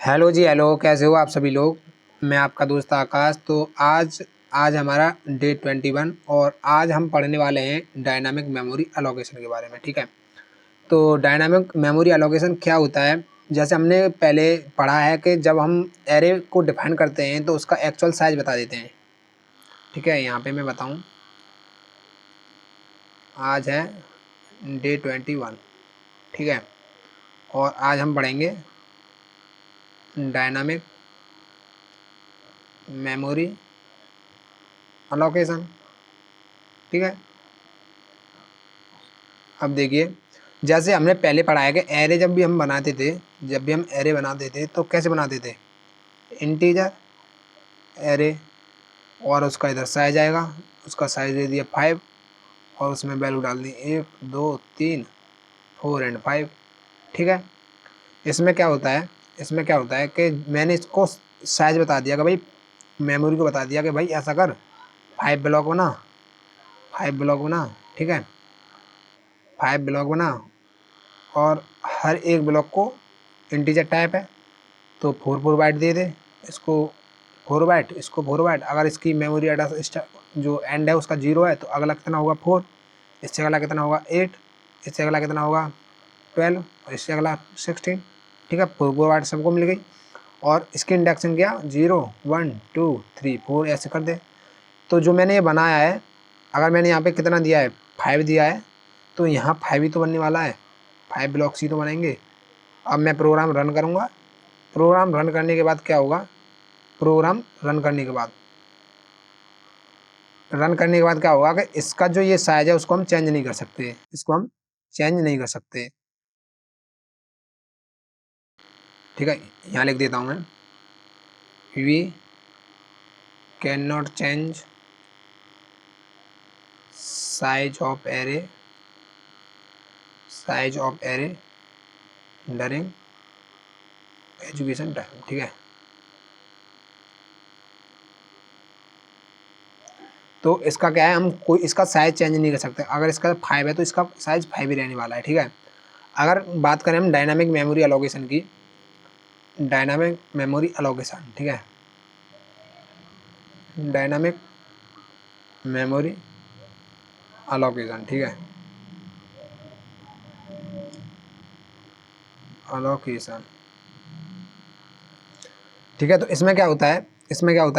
Hello जी, hello. कैसे हो आप सभी लोग। मैं आपका दोस्त आकाश। तो आज आज हमारा डे 21 और आज हम पढ़ने वाले हैं डायनामिक मेमोरी एलोकेशन के बारे में। ठीक है, तो डायनामिक मेमोरी एलोकेशन क्या होता है। जैसे हमने पहले पढ़ा है कि जब हम एरे को डिफाइन करते हैं तो उसका एक्चुअल साइज बता देते हैं। ठीक है, यहाँ पे मैं बताऊँ, आज है डे 21। ठीक है, और आज हम पढ़ेंगे डायनामिक मेमोरी एलोकेशन। ठीक है, अब देखिए, जैसे हमने पहले पढ़ा है कि एरे जब भी हम एरे बनाते थे तो कैसे बनाते थे। इंटीजर एरे, और उसका इधर साइज आएगा, उसका साइज दे दिया 5 और उसमें वैल्यू डाल दी 1 2 3 4 एंड 5। ठीक है, इसमें क्या होता है कि मैंने इसको साइज बता दिया कि भाई, मेमोरी को बता दिया कि भाई ऐसा कर, 5 ब्लॉक बना। ठीक है, 5 ब्लॉक बना और हर एक ब्लॉक को इंटीजर टाइप है तो 4 बाइट दे दे। इसको 4 बाइट, इसको 4 बाइट। अगर इसकी मेमोरी एड्रेस जो एंड है उसका 0 है तो अगला कितना होगा 4, इससे अगला कितना होगा 8, इससे अगला कितना होगा 12 और इससे अगला 16। ठीक है, 4 बाइट सबको मिल गई। और इसकी इंडेक्सिंग क्या, 0 1 2 3 4 ऐसे कर दे। तो जो मैंने ये बनाया है, अगर मैंने यहाँ पे कितना दिया है 5 दिया है तो यहाँ 5 ही तो बनने वाला है, 5 ब्लॉक्स ही तो बनेंगे। अब मैं प्रोग्राम रन करूँगा। प्रोग्राम रन करने के बाद क्या होगा, प्रोग्राम रन करने के बाद क्या होगा कि इसका जो ये साइज है उसको हम चेंज नहीं कर सकते, ठीक है, यहाँ लिख देता हूँ मैं, we can not change size of array during education time. ठीक है, तो इसका क्या है, हम कोई इसका साइज चेंज नहीं कर सकते। अगर इसका 5 है तो इसका साइज 5 ही रहने वाला है। ठीक है, अगर बात करें हम डायनामिक मेमोरी एलोकेशन की, डायनामिक मेमोरी एलोकेशन, ठीक है, डायनामिक मेमोरी एलोकेशन, ठीक है, एलोकेशन। ठीक है, तो इसमें क्या होता है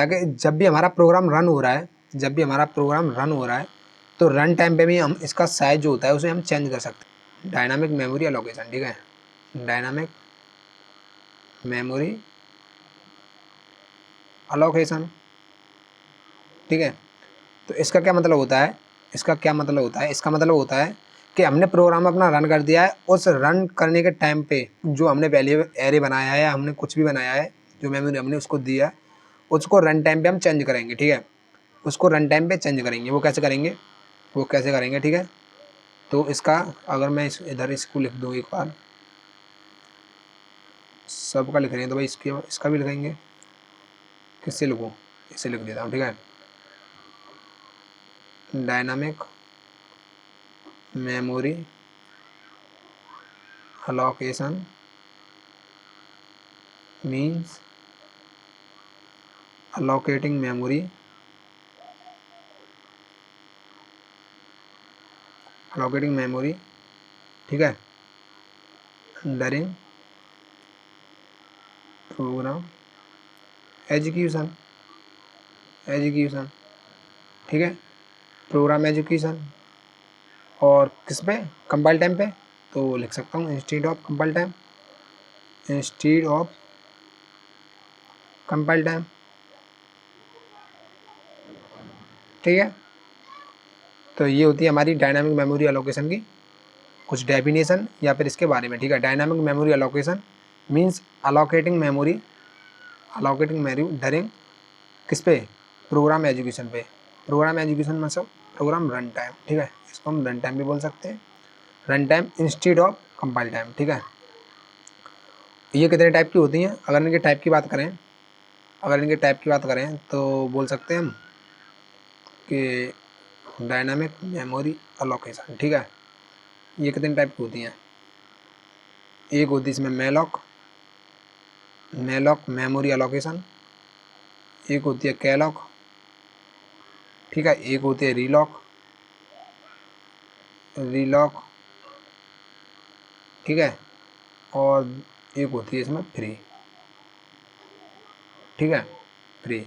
कि जब भी हमारा प्रोग्राम रन हो रहा है तो रन टाइम पे भी हम इसका साइज जो होता है उसे हम चेंज कर सकते हैं। डायनामिक मेमोरी एलोकेशन, ठीक है, डायनामिक मेमोरी एलोकेशन। ठीक है, तो इसका क्या मतलब होता है, इसका मतलब होता है कि हमने प्रोग्राम अपना रन कर दिया है। उस रन करने के टाइम पे जो हमने वैल्यू एरे बनाया है या हमने कुछ भी बनाया है, जो मेमोरी हमने उसको दिया है, उसको रन टाइम पे हम चेंज करेंगे। ठीक है, उसको रन टाइम पे चेंज करेंगे। वो कैसे करेंगे, ठीक है। तो इसका अगर मैं इधर इसको लिख दूँ एक बार, सबका लिख रहे हैं तो भाई इसका भी लिखेंगे। किससे लिखूँ, इसे लिख देता हूँ। ठीक है, dynamic memory allocation means allocating memory, ठीक है, डरिंग प्रोग्राम एजुकेशन, ठीक है, प्रोग्राम एजुकेशन। और किस पे, कंपाइल टाइम पे, तो लिख सकता हूँ इंस्टीड ऑफ कंपाइल टाइम। ठीक है, तो ये होती है हमारी डायनामिक मेमोरी एलोकेशन की कुछ डेफिनेशन या फिर इसके बारे में। ठीक है, dynamic memory allocation means allocating memory during किस पे, प्रोग्राम एजुकेशन पे। प्रोग्राम एजुकेशन मतलब प्रोग्राम रन टाइम। ठीक है, इसको हम रन टाइम भी बोल सकते हैं, run time instead of compile time. ठीक है, ये कितने टाइप की होती हैं, अगर इनके टाइप की बात करें तो बोल सकते हैं हम कि डायनामिक मेमोरी एलोकेशन, ठीक है, ये कितने टाइप की होती हैं। एक होती है इसमें मेलॉक मेमोरी एलोकेशन, एक होती है कैलॉक, ठीक है, एक होती है रीलॉक, रीलॉक, ठीक है, और एक होती है इसमें फ्री, ठीक है, फ्री।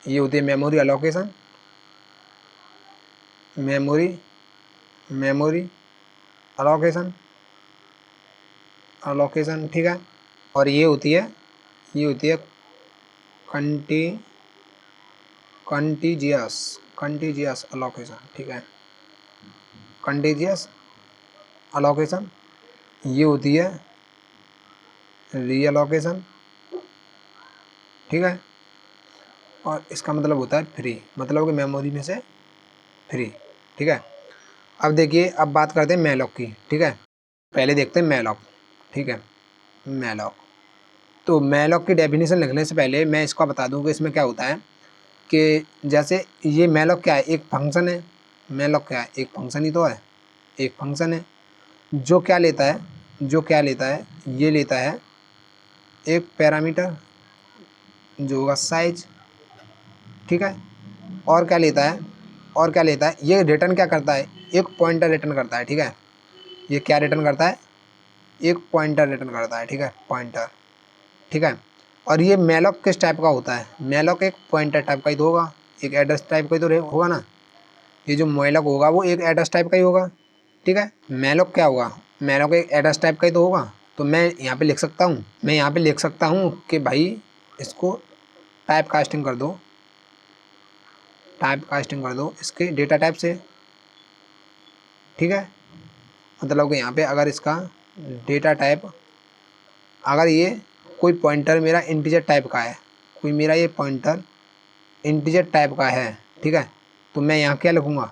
ये होती है memory allocation, memory memory allocation, allocation, ठीक है। और ये होती है कंटी कंटीजियस कंटीजियस एलोकेशन, ठीक है, कंटीजियस एलोकेशन। ये होती है रीएलोकेशन, ठीक है, और इसका मतलब होता है फ्री, मतलब कि मेमोरी में से फ्री, ठीक है। अब देखिए, अब बात करते हैं मेलॉक की, ठीक है। पहले देखते हैं मेलॉक, ठीक है, मेलॉक। तो मेलॉक की डेफिनेशन लिखने से पहले मैं इसका बता दूं कि इसमें क्या होता है कि जैसे ये मेलॉक क्या है, एक फंक्शन है। मेलॉक क्या है, एक फंक्शन ही तो है, एक फंक्शन है जो क्या लेता है, ये लेता है एक पैरामीटर जो होगा साइज, ठीक है। और क्या लेता है, ये रिटर्न क्या करता है, एक पॉइंटर रिटर्न करता है, ठीक है। ये क्या रिटर्न करता है, एक पॉइंटर रिटर्न करता है, ठीक है, पॉइंटर, ठीक है। और ये मेलॉक किस टाइप का होता है, मेलॉक एक पॉइंटर टाइप का ही तो होगा, एक एड्रेस टाइप का ही तो होगा ना। ये जो मेलॉक होगा वो एक एड्रेस टाइप का ही होगा, ठीक है। मेलॉक क्या होगा, मेलॉक एक एड्रेस टाइप का ही तो होगा। तो मैं यहाँ पे लिख सकता हूँ कि भाई इसको टाइप कास्टिंग कर दो, इसके डेटा टाइप से, ठीक है। मतलब कि यहाँ पे अगर इसका डेटा टाइप, अगर ये कोई पॉइंटर मेरा इंटीजर टाइप का है, कोई मेरा ये पॉइंटर इंटीजर टाइप का है, ठीक है, तो मैं यहाँ क्या लिखूँगा,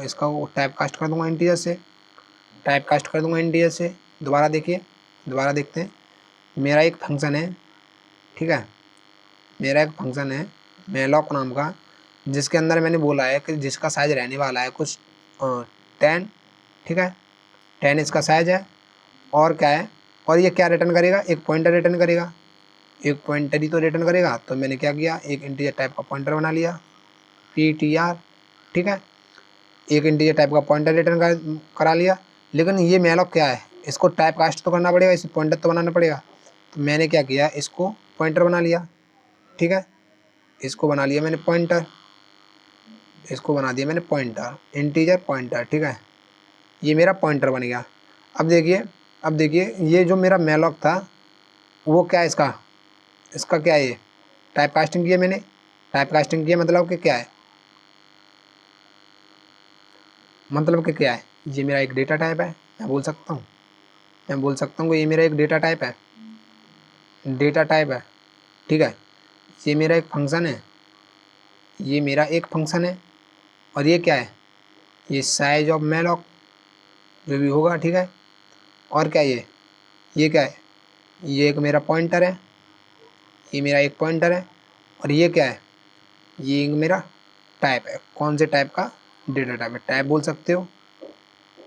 इसका वो टाइप कास्ट कर दूँगा इंटीजर से, दोबारा देखिए, दोबारा देखते हैं। मेरा एक फंक्शन है, ठीक है, मेलॉक नाम का, जिसके अंदर मैंने बोला है कि जिसका साइज रहने वाला है कुछ 10, ठीक है, 10 इसका साइज है। और क्या है, और ये क्या रिटर्न करेगा, एक पॉइंटर रिटर्न करेगा, एक पॉइंटर ही तो रिटर्न करेगा। तो मैंने क्या किया, एक इंटीजर टाइप का पॉइंटर बना लिया, ptr, ठीक है, एक इंटीजर टाइप का पॉइंटर रिटर्न करा लिया। लेकिन ये मेलॉक क्या है, इसको टाइप कास्ट तो करना पड़ेगा, इसे पॉइंटर तो बनाना पड़ेगा। तो मैंने क्या किया, इसको पॉइंटर बना लिया, ठीक है, इसको बना लिया मैंने पॉइंटर, इंटीजर पॉइंटर, ठीक है, ये मेरा पॉइंटर बन गया। अब देखिए ये जो मेरा मेलॉक था वो क्या है, इसका क्या है, ये टाइप कास्टिंग किया मैंने, मतलब कि क्या है, ये मेरा एक डेटा टाइप है। मैं बोल सकता हूँ कि ये मेरा एक डेटा टाइप है, ठीक है। ये मेरा एक फंक्शन है, और ये क्या है, ये साइज ऑफ मेलॉक जो भी होगा, ठीक है। और क्या ये क्या है, ये एक मेरा पॉइंटर है, और ये क्या है, ये मेरा टाइप है। कौन से टाइप का, डेटा टाइप है। टाइप बोल सकते हो,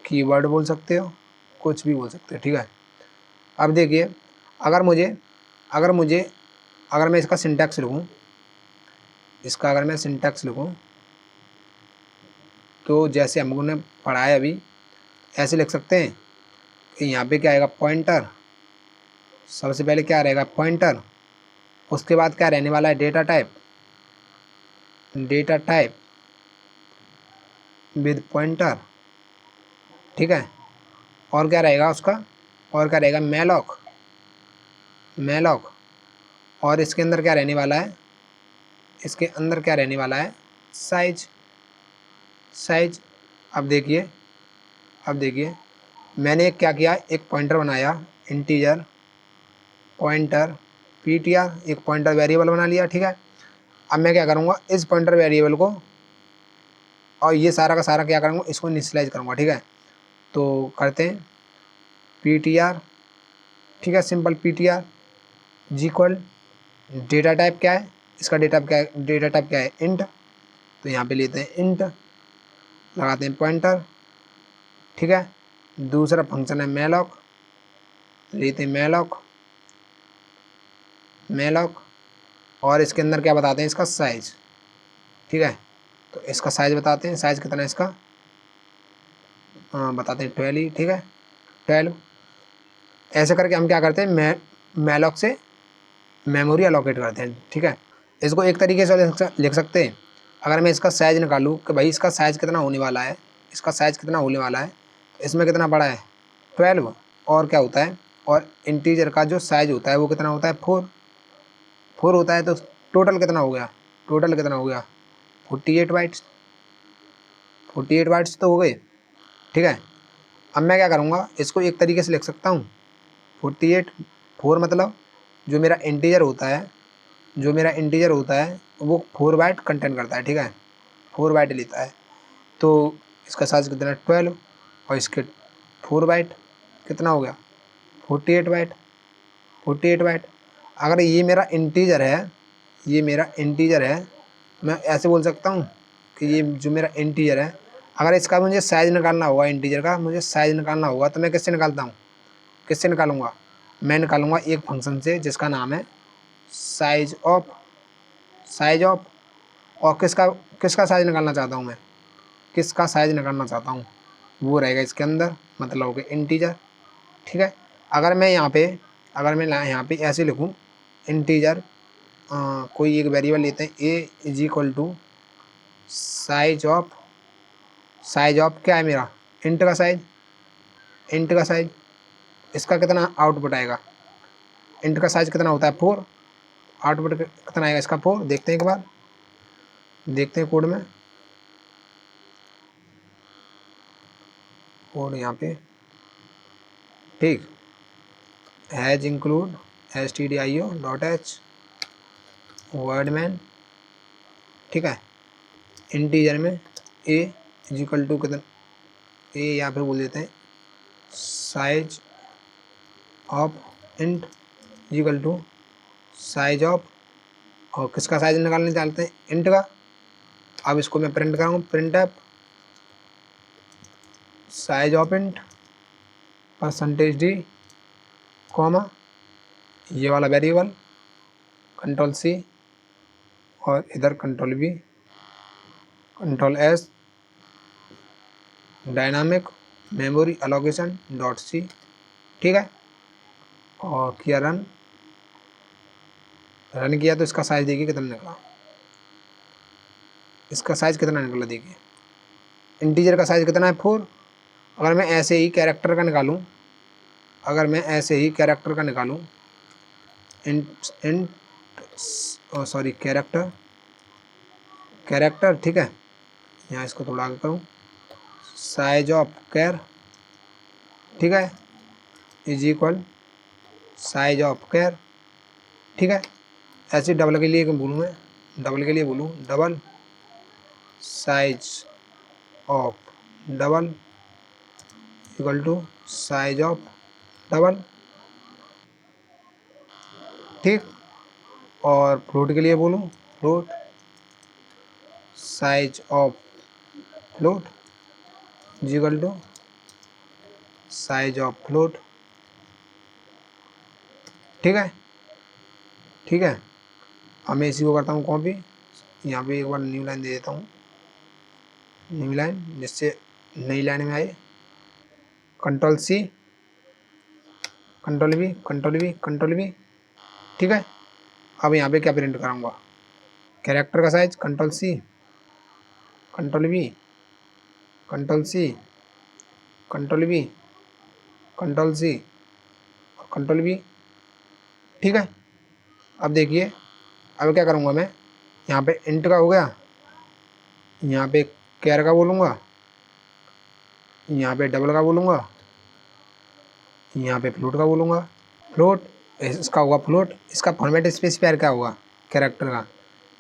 कीवर्ड बोल सकते हो, कुछ भी बोल सकते हो, ठीक है। अब देखिए, अगर मैं इसका सिंटैक्स लिखूँ, तो जैसे हम लोगों ने पढ़ा है अभी, ऐसे लिख सकते हैं कि यहाँ पे क्या आएगा, पॉइंटर, सबसे पहले क्या रहेगा, पॉइंटर, उसके बाद क्या रहने वाला है, डेटा टाइप विद पॉइंटर, ठीक है। और क्या रहेगा मेलॉक, और इसके अंदर क्या रहने वाला है, साइज। अब देखिए मैंने क्या किया, एक पॉइंटर बनाया, इंटीजर पॉइंटर ptr, एक पॉइंटर वेरिएबल बना लिया, ठीक है। अब मैं क्या करूँगा, इस पॉइंटर वेरिएबल को और ये सारा का सारा क्या करूँगा, इसको इनिशियलाइज करूँगा, ठीक है। तो करते हैं ptr, ठीक है, simple ptr equal data type क्या है, इसका डेटा टाइप क्या है, इंट। तो यहाँ पे लेते हैं इंट, लगाते हैं पॉइंटर, ठीक है। दूसरा फंक्शन है मेलॉक, लेते हैं मेलॉक, मेलॉक, और इसके अंदर क्या बताते हैं इसका साइज, ठीक है। तो इसका साइज बताते हैं, साइज कितना है इसका, बताते हैं 12 ही, ठीक है 12। ऐसे करके हम क्या करते हैं, मेलॉक से मेमोरी अलोकेट करते हैं, ठीक है। इसको एक तरीके से लिख सकते हैं, अगर मैं इसका साइज निकालूँ कि भाई इसका साइज कितना होने वाला है, इसका साइज कितना होने वाला है, तो इसमें कितना बड़ा है 12, और क्या होता है, और इंटीजर का जो साइज होता है वो कितना होता है 4 होता है। तो टोटल कितना हो गया, टोटल कितना हो गया 48 बाइट्स, 48 बाइट्स तो हो गए, ठीक है। अब मैं क्या करूँगा, इसको एक तरीके से लिख सकता हूँ 48 4 मतलब जो मेरा इंटीजर होता है, जो मेरा इंटीजर होता है वो 4 बाइट कंटेंट करता है, ठीक है 4 बाइट लेता है। तो इसका साइज कितना है 12, और इसके 4 बाइट कितना हो गया 48 बाइट, 48 बाइट। अगर ये मेरा इंटीजर है, ये मेरा इंटीजर है, मैं ऐसे बोल सकता हूँ कि ये जो मेरा इंटीजर है, अगर इसका मुझे साइज निकालना होगा, इंटीजर का मुझे साइज निकालना होगा, तो मैं किससे निकालता हूँ, किससे निकालूंगा, मैं निकालूंगा एक फंक्शन से जिसका नाम है साइज ऑफ, साइज ऑफ। और किसका किसका साइज निकालना चाहता हूँ मैं, किसका साइज निकालना चाहता हूँ, वो रहेगा इसके अंदर, मतलब कि इंटीजर, ठीक है। अगर मैं यहाँ पे, अगर मैं यहाँ पे ऐसे लिखूँ इंटीजर, कोई एक वेरिएबल लेते हैं A is equal to size of, size of क्या है मेरा इंट का साइज, इंट का साइज, इसका कितना आउटपुट आएगा, इंट का साइज कितना होता है 4, आउटपुट कितना आएगा इसका 4, देखते हैं एक बार, देखते हैं कोड में, कोड यहाँ पे, ठीक, हैज इंक्लूड stdio.h वर्डमैन, ठीक है। इंटीजर में ए इज इक्वल टू कितना, ए या फिर बोल देते हैं size of int is equal to size of, और किसका साइज निकालने चाहते हैं इंट का। अब इसको मैं प्रिंट करूँगा, print app size of int %d comma ये वाला वेरिएबल कंट्रोल C और इधर control V control S dynamic memory allocation dot C, ठीक है। और किया रन, रन किया तो इसका साइज देखिए कितना निकला, इसका साइज कितना निकला देखिए, इंटीजर का साइज कितना है 4। अगर मैं ऐसे ही कैरेक्टर का निकालूं, अगर मैं ऐसे ही कैरेक्टर का निकालूं, int int sorry character, character, ठीक है, यहाँ इसको थोड़ा आगे करूँ, साइज ऑफ कैर, ठीक है, इज इक्वल साइज ऑफ कैर, ठीक है। ऐसे डबल के लिए बोलूँ मैं, डबल के लिए बोलूँ double size of double equal to size of double, ठीक। और फ्लोट के लिए बोलूँ float size of float equal to size of float, ठीक है, ठीक है। अब मैं इसी को करता हूँ कॉपी, यहाँ पे एक बार न्यू लाइन दे देता हूँ, न्यू लाइन, जिससे नई लाइन में आए, control C control V control V control V, ठीक है। अब यहाँ पे क्या प्रिंट कराऊंगा, कैरेक्टर का size control C control V control C control V control C और कंट्रोल V, ठीक है। अब देखिए, अब क्या करूँगा मैं, यहाँ पे इंट का हो गया, यहाँ पे कैर का बोलूँगा, यहाँ पे डबल का बोलूँगा, यहाँ पे फ्लोट का बोलूँगा, फ्लोट इसका होगा फ्लोट, इसका फॉर्मेट स्पेसिफायर क्या होगा कैरेक्टर का,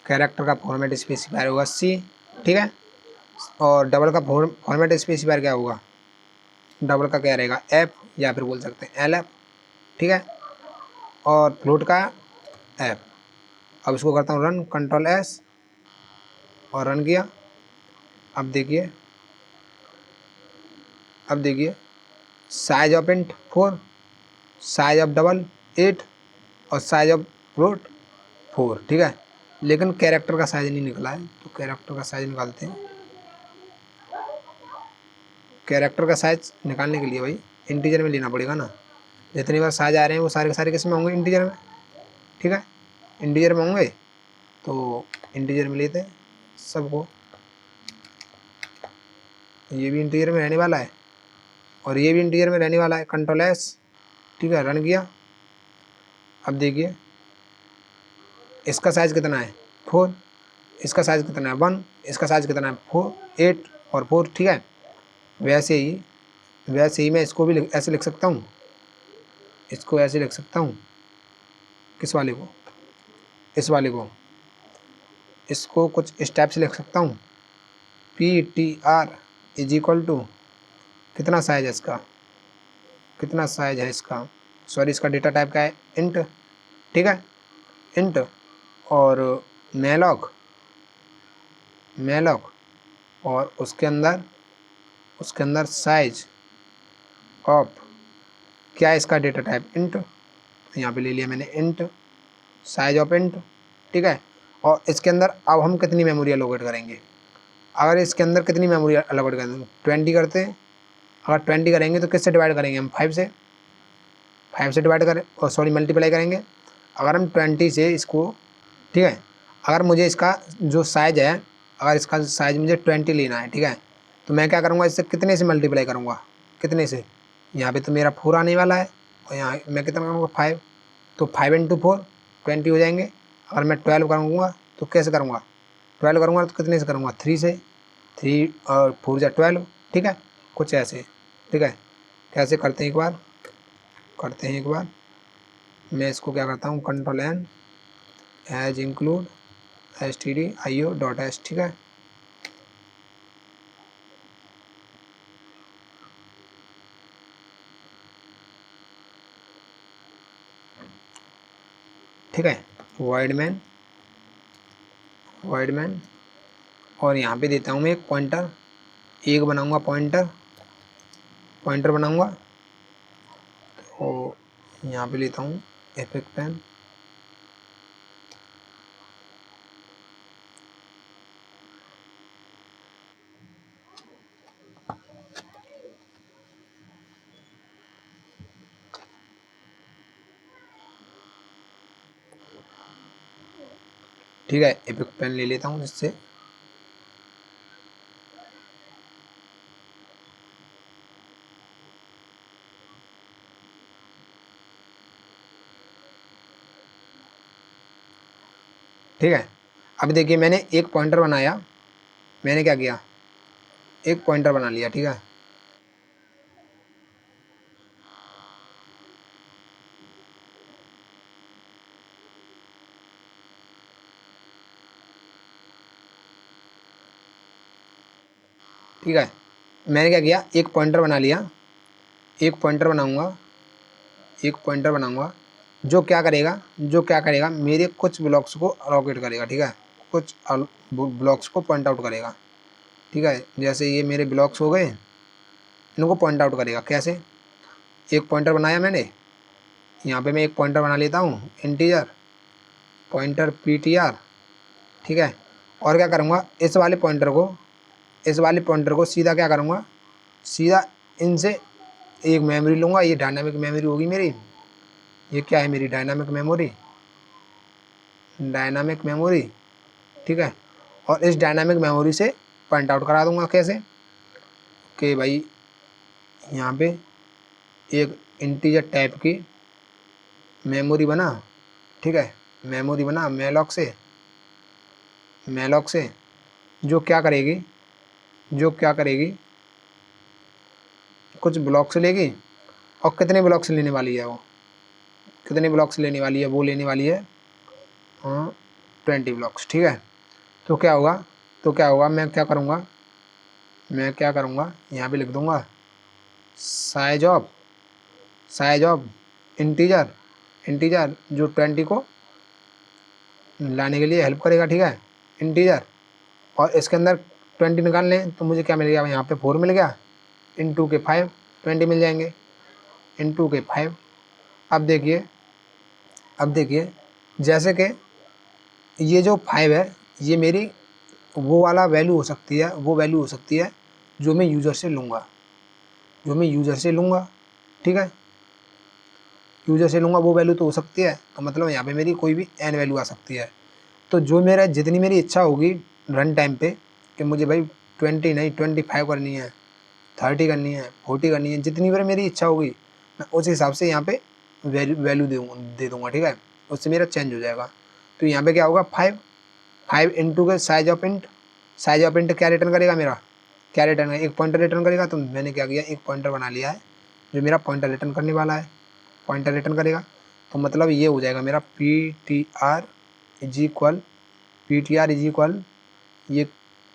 कैरेक्टर का फॉर्मेट स्पेसिफायर होगा C, ठीक है। और डबल का फॉर्मेट स्पेसिफायर क्या होगा, डबल का क्या रहेगा F या फिर बोल सकते हैं LF, ठीक है। और फ्लोट का F। अब इसको करता हूँ रन, कंट्रोल S और रन किया। अब देखिए, अब देखिए size of int 4, size of double 8 और साइज ऑफ रूट 4, ठीक है। लेकिन कैरेक्टर का साइज नहीं निकला है, तो कैरेक्टर का साइज निकालते हैं। कैरेक्टर का साइज निकालने के लिए भाई इंटीजर में लेना पड़ेगा ना। जितनी बार साइज आ रहे हैं वो सारे के सारे किस में होंगे, इंटीजर में, ठीक है। इंटीजर में होंगे तो इंटीजर में लेते हैं सबको। ये भी इंटीजर में रहने वाला है और ये भी इंटीजर में रहने वाला है। कंट्रोल एस, ठीक है, रन किया। अब देखिए इसका साइज़ कितना है 4, इसका साइज़ कितना है 1, इसका साइज़ कितना है 4, 8 और 4, ठीक है। वैसे ही मैं इसको भी ऐसे लिख सकता हूँ, इसको ऐसे लिख सकता हूँ। किस वाले को, इस वाले को, इसको कुछ स्टेप से लिख सकता हूँ। PTR इज इक्वल टू कितना साइज है इसका, कितना साइज है इसका, सॉरी इसका डेटा टाइप का है इंट, ठीक है, इंट। और मैलॉक और उसके अंदर साइज ऑफ, क्या है इसका डेटा टाइप इंट, यहाँ पे ले लिया मैंने इंट, साइज ऑफ इंट, ठीक है। और इसके अंदर अब हम कितनी मेमोरी एलोकेट करेंगे, अगर इसके अंदर कितनी मेमोरी एलोकेट करेंगे 20 करते हैं। अगर 20 करेंगे तो किससे डिवाइड करेंगे हम, 5 से डिवाइड करें, और सॉरी मल्टीप्लाई करेंगे। अगर हम 20 से इसको, ठीक है, अगर मुझे इसका जो साइज़ है, अगर इसका साइज़ मुझे 20 लेना है, ठीक है, तो मैं क्या करूँगा, इससे कितने से मल्टीप्लाई करूँगा, कितने से, यहाँ पे तो मेरा 4 आने वाला है और यहाँ मैं कितना करूँगा 5, तो 5 × 4 20 हो जाएंगे। अगर मैं 12 करूँगा तो कैसे करूँगा, 12 करूँगा तो कितने से करूँगा 3 से, 3 और 4 × 12, ठीक है, कुछ ऐसे, ठीक है। कैसे करते हैं एक बार, मैं इसको क्या करता हूँ, control N as include stdio.h, ठीक है। ठीक है, void main और यहाँ पे देता हूँ मैं एक पॉइंटर, एक बनाऊँगा पॉइंटर बनाऊँगा। तो यहाँ पे लेता हूँ एपिक पेन, ठीक है, एपिक पेन ले लेता हूँ जिससे, ठीक है। अब देखिए मैंने एक पॉइंटर बनाया, मैंने क्या किया, एक पॉइंटर बना लिया, ठीक है। ठीक है, मैंने क्या किया, एक पॉइंटर बना लिया, एक पॉइंटर बनाऊंगा जो क्या करेगा मेरे कुछ ब्लॉक्स को अलोकेट करेगा, ठीक है, कुछ ब्लॉक्स को पॉइंट आउट करेगा, ठीक है। जैसे ये मेरे ब्लॉक्स हो गए, इनको पॉइंट आउट करेगा कैसे, एक पॉइंटर बनाया मैंने, यहाँ पे मैं एक पॉइंटर बना लेता हूँ इंटीजर पॉइंटर PTR, ठीक है। और क्या करूँगा, इस वाले पॉइंटर को सीधा क्या करूँगा, सीधा इनसे एक मेमोरी लूँगा, ये डायनामिक मेमोरी होगी मेरी, ये क्या है मेरी डायनामिक मेमोरी, ठीक है। और इस डायनामिक मेमोरी से पॉइंट आउट करा दूँगा कैसे, कि भाई यहाँ पे एक इंटीजर टाइप की मेमोरी बना, ठीक है, मेमोरी बना मैलॉक से जो क्या करेगी कुछ ब्लॉक्स लेगी, और कितने ब्लॉक्स लेने वाली है वो, वो लेने वाली है 20 ब्लॉक्स, ठीक है। तो क्या होगा मैं क्या करूँगा यहाँ पे लिख दूँगा साइज ऑफ इंटीजर जो 20 को लाने के लिए हेल्प करेगा, ठीक है, इंटीजर। और इसके अंदर 20 निकाल लें तो मुझे क्या मिल गया, यहाँ पे 4 मिल गया, इंटू के 5 20 मिल जाएंगे, इंटू के 5। अब देखिए जैसे कि ये जो 5 है ये मेरी वो वाला वैल्यू हो सकती है, वो वैल्यू हो सकती है जो मैं यूज़र से लूँगा, जो मैं यूज़र से लूँगा, ठीक है। यूज़र से लूँगा वो वैल्यू तो हो सकती है, तो मतलब यहाँ पे मेरी कोई भी n वैल्यू आ सकती है। तो जो मेरा जितनी मेरी इच्छा होगी रन टाइम पे कि मुझे भाई 20 नहीं 25 करनी है, 30 करनी है, 40 करनी है, जितनी बार मेरी इच्छा होगी मैं उस हिसाब से यहाँ पे वैल्यू दे दूँगा, ठीक है। उससे मेरा चेंज हो जाएगा। तो यहाँ पे क्या होगा 5 इंटू के साइज ऑफ इंट क्या रिटर्न करेगा मेरा, क्या रिटर्न है, एक पॉइंटर रिटर्न करेगा। तो मैंने क्या किया, एक पॉइंटर बना लिया है जो मेरा पॉइंटर रिटर्न करने वाला है, पॉइंटर रिटर्न करेगा। तो मतलब ये हो जाएगा मेरा P T are is equal ये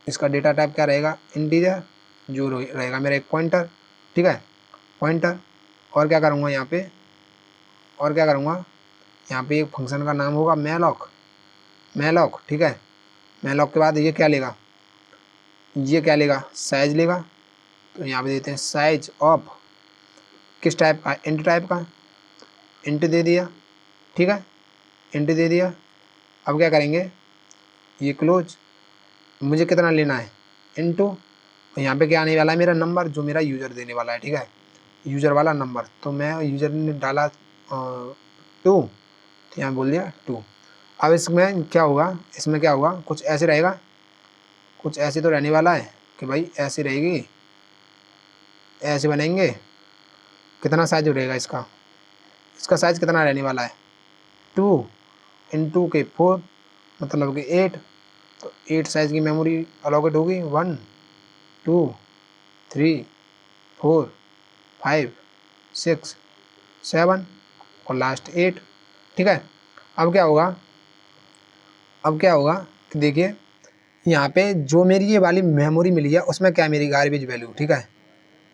इसका डेटा टाइप क्या रहेगा, इंटीजर, जो रहेगा मेरा एक पॉइंटर, ठीक है, पॉइंटर। और क्या करूँगा यहाँ पे, और क्या करूँगा यहाँ पे एक फंक्शन का नाम होगा मैलॉक, ठीक है। मैलॉक के बाद ये क्या लेगा, ये क्या लेगा, साइज लेगा। तो यहाँ पे देते हैं साइज ऑफ किस टाइप का, इंट टाइप का, इंट दे दिया, ठीक है, इंट दे दिया। अब क्या करेंगे, ये क्लोज, मुझे कितना लेना है इंटू, यहाँ पे क्या आने वाला है मेरा नंबर जो मेरा यूज़र देने वाला है, ठीक है, यूज़र वाला नंबर। तो मैं यूज़र ने डाला 2, तो यहाँ बोल दिया 2। अब इसमें क्या होगा, इसमें क्या होगा, कुछ ऐसे रहेगा, कुछ ऐसे तो रहने वाला है कि भाई ऐसे रहेगी, ऐसे बनेंगे। कितना साइज रहेगा इसका, इसका साइज़ कितना रहने वाला है 2 इंटू के 4 मतलब कि 8। तो 8 साइज़ की मेमोरी अलॉकेट होगी, 1 2 3 4 5 6 7 और लास्ट 8, ठीक है। अब क्या होगा, अब क्या होगा कि देखिए यहाँ पे जो मेरी ये वाली मेमोरी मिली है उसमें क्या है मेरी गार्बेज वैल्यू, ठीक है,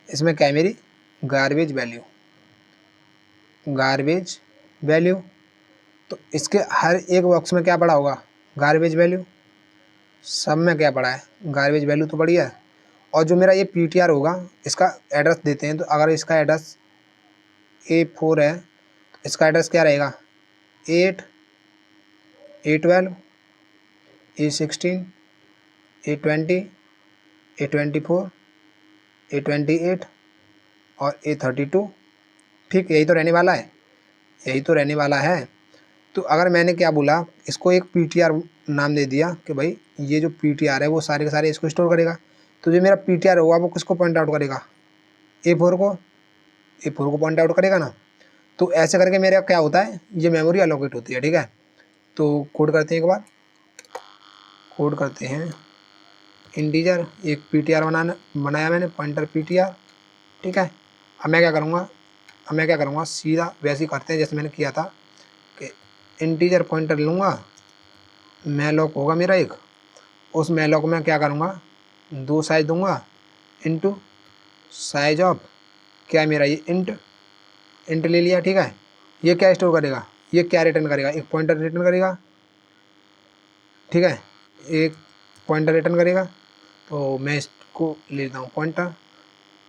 इसमें क्या है मेरी गार्बेज वैल्यू। तो इसके हर एक बॉक्स में क्या पड़ा होगा, गार्बेज वैल्यू। सब में क्या पड़ा है, गार्बेज वैल्यू तो बढ़िया है। और जो मेरा ये पीटीआर होगा इसका एड्रेस देते हैं। तो अगर इसका एड्रेस A4 है तो इसका एड्रेस क्या रहेगा, 8 A12 A16 A20 A24 A28 और A32, ठीक, यही तो रहने वाला है, यही तो रहने वाला है। तो अगर मैंने क्या बोला, इसको एक पीटीआर नाम दे दिया कि भाई ये जो पीटीआर है वो सारे के सारे इसको स्टोर करेगा। तो जो मेरा पीटीआर होगा वो किसको पॉइंट आउट करेगा, A4 को पॉइंट आउट करेगा ना। तो ऐसे करके मेरा क्या होता है, ये मेमोरी अलोकेट होती है, ठीक है। तो कोड करते हैं, एक बार कोड करते हैं, इंटीजर एक पीटीआर बनाया मैंने, पॉइंटर पीटीआर, ठीक है। अब मैं क्या करूँगा, सीधा वैसे ही करते हैं जैसे मैंने किया था कि इंटीजर पॉइंटर लूँगा, मैलॉक होगा मेरा एक, उस मैलॉक में क्या करूँगा, 2 साइज दूंगा इंटू साइज ऑफ क्या है मेरा ये इंट ले लिया, ठीक है। ये क्या स्टोर करेगा, ये क्या रिटर्न करेगा, एक पॉइंटर रिटर्न करेगा, ठीक है, एक पॉइंटर रिटर्न करेगा। तो मैं इसको ले लेता हूँ पॉइंटर।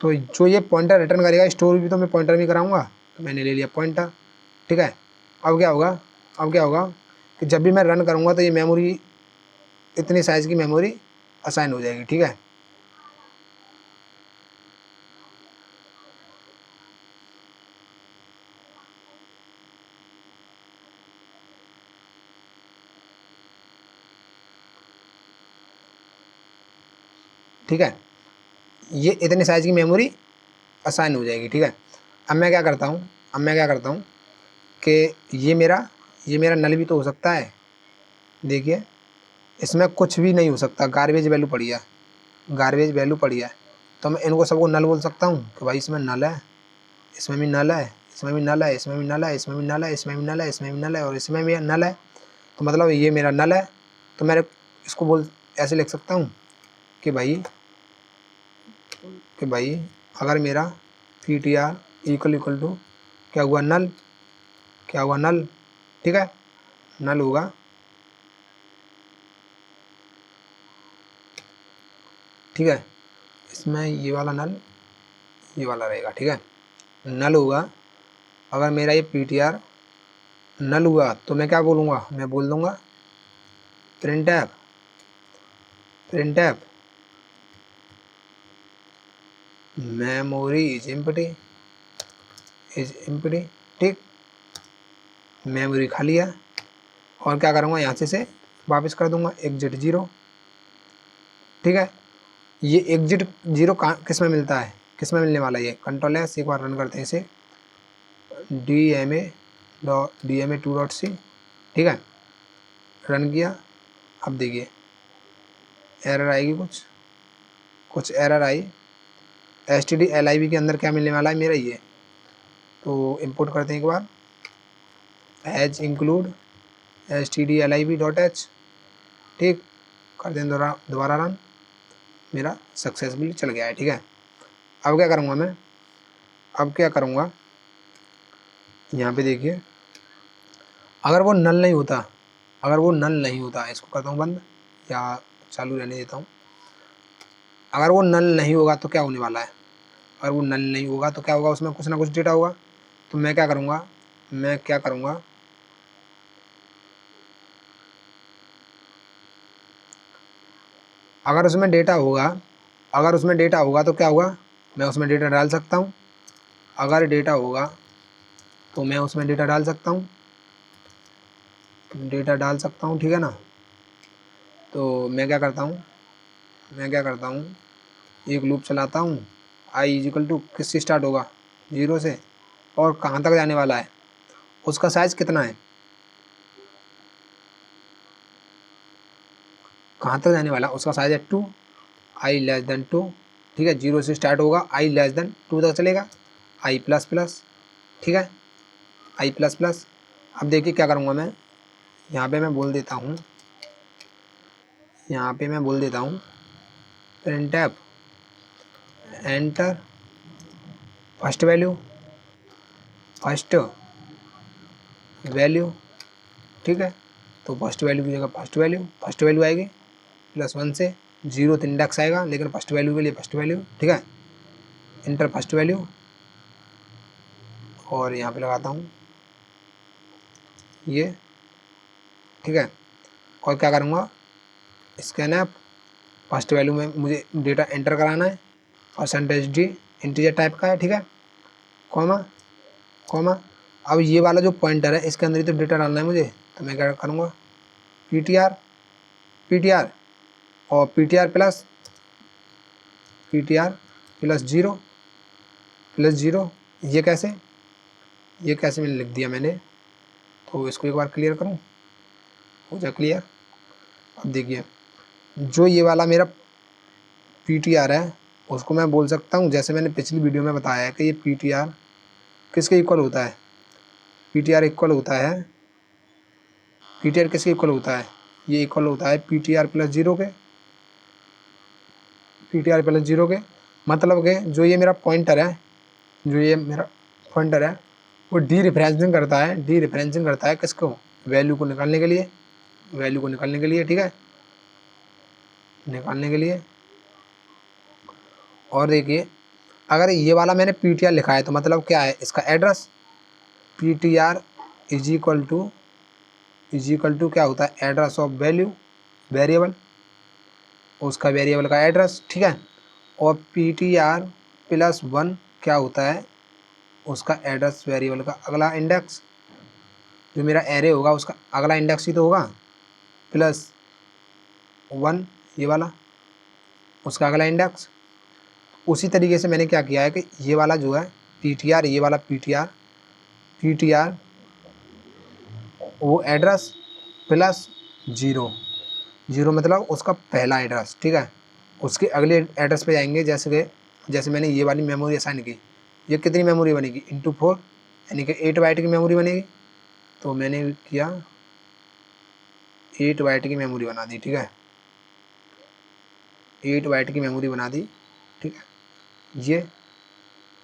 तो जो ये पॉइंटर रिटर्न करेगा स्टोर भी तो मैं पॉइंटर में कराऊंगा, तो मैंने ले लिया पॉइंटर, ठीक है। अब क्या होगा, अब क्या होगा कि जब भी मैं रन करूँगा तो ये मेमोरी इतनी साइज़ की मेमोरी असाइन हो जाएगी, ठीक है। ठीक है, ये इतनी साइज़ की मेमोरी असाइन हो जाएगी, ठीक है। अब मैं क्या करता हूँ, कि ये मेरा नल भी तो हो सकता है। देखिए इसमें कुछ भी नहीं हो सकता, गार्बेज वैल्यू पड़ी है, गार्बेज वैल्यू पड़ी है। तो मैं इनको सबको नल बोल सकता हूँ कि भाई इसमें नल है, इसमें भी नल है, इसमें भी नल है, इसमें भी नल है, इसमें भी नल है, इसमें भी नल है, इसमें भी नल है और इसमें भी नल है। तो मतलब ये मेरा नल है। तो मैं इसको ऐसे लिख सकता हूँ कि भाई अगर मेरा P T R equal to क्या हुआ नल, क्या हुआ नल, ठीक है, नल होगा, ठीक है। इसमें ये वाला नल ये वाला रहेगा, ठीक है। नल होगा अगर मेरा ये पी टी आर नल हुआ तो मैं क्या बोलूँगा, मैं बोल दूँगा प्रिंटफ मेमोरी इज एम्प्टी। ठीक, मेमोरी खाली है। और क्या करूँगा, यहाँ से वापस कर दूँगा एग्जिट 0। ठीक है, ये एग्जिट 0 किस में मिलता है, किस में मिलने वाला है, ये कंट्रोल एस, एक बार रन करते हैं इसे, DMA2.c। ठीक है, रन किया। अब देखिए एरर आएगी, कुछ एरर आई। stdlib के अंदर क्या मिलने वाला है मेरा, ये तो इंपोर्ट करते हैं एक बार, एज इंक्लूड stdlib.h। ठीक, कर दें दोबारा रन, मेरा सक्सेसफुली चल गया है। ठीक है, अब क्या करूँगा मैं, अब क्या करूँगा, यहाँ पे देखिए अगर वो नल नहीं होता, इसको करता हूँ बंद या चालू रहने देता हूँ। अगर वो नल नहीं होगा तो क्या होने वाला है, अगर वो नल नहीं होगा तो क्या होगा, उसमें कुछ ना कुछ डेटा होगा। तो मैं क्या करूँगा, अगर उसमें डेटा होगा तो क्या होगा, मैं उसमें डेटा डाल सकता हूँ। अगर डेटा होगा तो मैं उसमें डेटा डाल सकता हूँ, ठीक है ना। तो मैं क्या करता हूँ, एक लूप चलाता हूँ, आई इजिकल टू किससे स्टार्ट होगा, 0 से, और कहाँ तक जाने वाला है, उसका साइज़ कितना है, कहाँ तक जाने वाला है, उसका साइज़ है 2, आई लेस देन 2। ठीक है, 0 से स्टार्ट होगा, आई लेस देन 2 तक चलेगा, आई प्लस प्लस। ठीक है, आई प्लस प्लस। अब देखिए क्या करूँगा मैं, यहाँ पे मैं बोल देता हूँ, printf एंटर फर्स्ट वैल्यू। ठीक है, तो फर्स्ट वैल्यू की जगह फर्स्ट वैल्यू आएगी +1 से, 0 इंडेक्स आएगा, लेकिन फर्स्ट वैल्यू के लिए फर्स्ट वैल्यू। ठीक है, इंटर फर्स्ट वैल्यू, और यहाँ पे लगाता हूँ ये। ठीक है, और क्या करूँगा, स्कैनफ फर्स्ट वैल्यू में मुझे डेटा एंटर कराना है, %d इंटीजर टाइप का है। ठीक है, कॉमा। अब ये वाला जो पॉइंटर है इसके अंदर ही तो डेटा डालना है मुझे, तो मैं क्या करूँगा, ptr और ptr प्लस ज़ीरो। ये कैसे मैंने लिख दिया मैंने, तो इसको एक बार क्लियर करूँ, हो जाए क्लियर। अब देखिए जो ये वाला मेरा ptr है उसको मैं बोल सकता हूँ, जैसे मैंने पिछली वीडियो में बताया है कि ये ptr किसके इक्वल होता है, ptr किसके इक्वल होता है, ये इक्वल होता है ptr प्लस ज़ीरो के। मतलब कि जो ये मेरा पॉइंटर है, वो डी रेफरेंसिंग करता है किसको, वैल्यू को निकालने के लिए। ठीक है, निकालने के लिए। और देखिए अगर ये वाला मैंने ptr लिखा है तो मतलब क्या है, इसका address ptr is equal to क्या होता है, एड्रेस ऑफ वेरिएबल, उसका वेरिएबल का एड्रेस। ठीक है, और ptr +1 क्या होता है, उसका एड्रेस वेरिएबल का अगला इंडेक्स, जो मेरा एरे होगा उसका अगला इंडेक्स ही तो होगा, +1 ये वाला उसका अगला इंडेक्स। उसी तरीके से मैंने क्या किया है कि ये वाला जो है ptr, ये वाला ptr वो एड्रेस +0 मतलब उसका पहला एड्रेस। ठीक है, उसके अगले एड्रेस पे जाएंगे, जैसे मैंने ये वाली मेमोरी असाइन की, ये कितनी मेमोरी बनेगी, ×4, यानी कि 8 बाइट की मेमोरी बनेगी। तो मैंने किया 8 बाइट की मेमोरी बना दी। ठीक है, 8 बाइट की मेमोरी बना दी। ठीक है, ये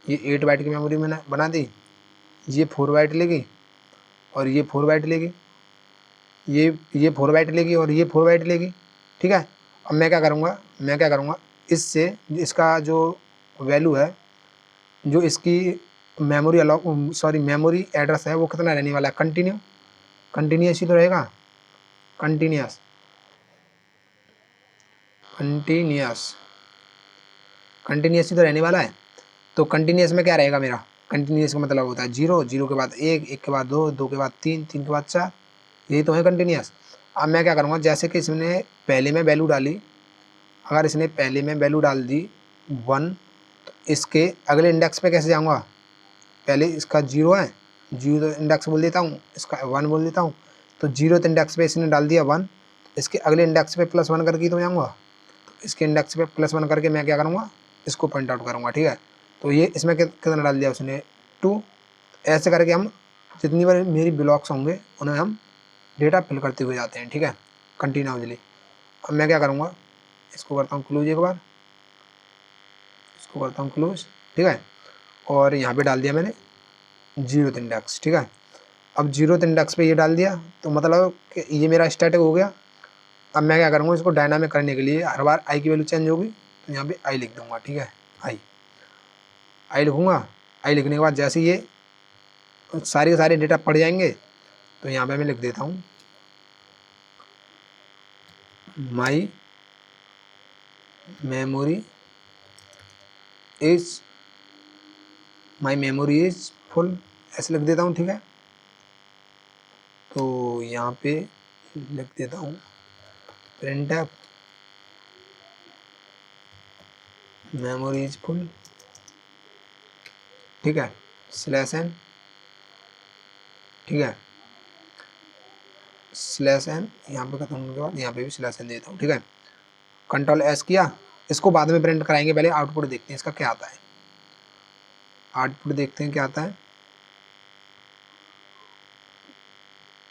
8 बाइट की मेमोरी मैंने बना दी, ये 4 बाइट लेगी और ये 4 बाइट लेगी, ये 4 बाइट लेगी और ये 4 बाइट लेगी। ठीक है, अब मैं क्या करूँगा, इससे इसका जो वैल्यू है, जो इसकी मेमोरी एड्रेस है वो कितना रहने वाला है, कंटिन्यू। कंटिन्यूस ही तो रहेगा, कंटिन्यूस ही तो रहने वाला है। तो कंटिन्यूस में क्या रहेगा मेरा, कंटिन्यूस का मतलब होता है 0, 0 के बाद 1, 1 के बाद 2, 2 के बाद 3, 3 के बाद 4, यही तो है कंटिन्यूस। अब मैं क्या करूँगा, जैसे कि इसने पहले में वैल्यू डाली, अगर इसने पहले में वैल्यू डाल दी 1, तो इसके अगले इंडेक्स पे कैसे जाऊँगा, पहले इसका 0 है, 0 इंडेक्स बोल देता हूँ, इसका 1 बोल देता हूँ। तो 0th इंडेक्स पे इसने डाल दिया 1, इसके अगले इंडेक्स पे +1 करके तो जाऊँगा। तो इसके इंडेक्स पे +1 करके मैं क्या करूँगा, इसको पॉइंट आउट करूँगा, ठीक है। तो ये इसमें कितना डाल दिया उसने 2। ऐसे करके हम जितनी बार मेरी ब्लॉक्स होंगे उन्हें हम डेटा फिल करते हुए जाते हैं, ठीक है, कंटिन्यूसली। अब मैं क्या करूँगा, इसको करता हूँ क्लोज, एक बार इसको करता हूँ क्लोज, ठीक है। और यहाँ पे डाल दिया मैंने 0th इंडेक्स, ठीक है। अब 0th इंडेक्स पे ये डाल दिया, तो मतलब कि ये मेरा स्टैटिक हो गया। अब मैं क्या करूँगा, इसको डायनामिक करने के लिए हर बार आई की वैल्यू चेंज होगी, तो यहाँ पे आई लिख दूँगा, ठीक है। आई लिखूँगा। आई लिखने के बाद जैसे ये सारे के सारे डेटा पड़ जाएंगे, तो यहाँ पे मैं लिख देता हूँ माई मेमोरी इज फुल, ऐसे लिख देता हूँ, ठीक है। तो यहाँ पे लिख देता हूँ printf मेमोरी इज फुल, ठीक है, /n, ठीक है, /n यहाँ पे खत्म होने के बाद यहाँ पे भी /n देता हूँ, ठीक है। कंट्रोल एस किया, इसको बाद में प्रिंट कराएंगे, पहले आउटपुट देखते हैं इसका क्या आता है। आउटपुट देखते हैं क्या आता है।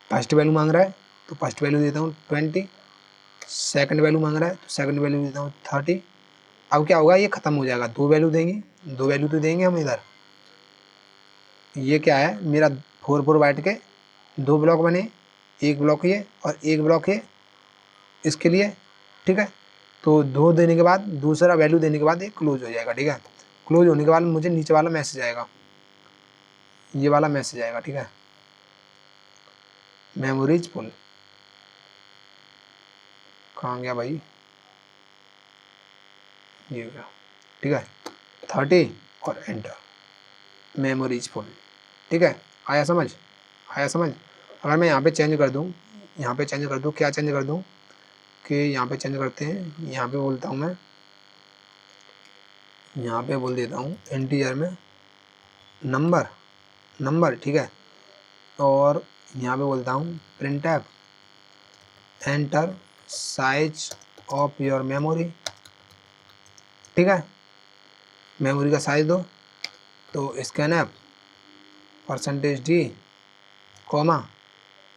फर्स्ट वैल्यू मांग रहा है, तो फर्स्ट वैल्यू देता हूँ 20। सेकंड वैल्यू मांग रहा है, तो सेकंड वैल्यू देता हूँ 30। अब क्या होगा, ये खत्म हो जाएगा, 2 वैल्यू देंगे, 2 वैल्यू तो देंगे हम इधर। ये क्या है, मेरा 4 बाइट के 2 ब्लॉक बने, एक ब्लॉक ये और एक ब्लॉक ये इसके लिए, ठीक है। तो 2 देने के बाद, दूसरा वैल्यू देने के बाद ये क्लोज हो जाएगा, ठीक है। क्लोज होने के बाद मुझे नीचे वाला मैसेज आएगा, ये वाला मैसेज आएगा, ठीक है, मेमोरीज फुल। कहाँ गया भाई, ये गया, ठीक है, 30 और एंटर, मेमोरीज फुल, ठीक है। आया समझ, आया समझ। अगर मैं यहाँ पे चेंज कर दूँ, यहाँ पे चेंज कर दूँ, क्या चेंज कर दूँ कि यहाँ पे चेंज करते हैं, यहाँ पे बोलता हूँ मैं, यहाँ पे बोल देता हूँ इंटीजर में नंबर, ठीक है। और यहाँ पे बोलता हूँ printf enter size of your memory, ठीक है, मेमोरी का साइज दो। तो स्कैनf %d कॉमा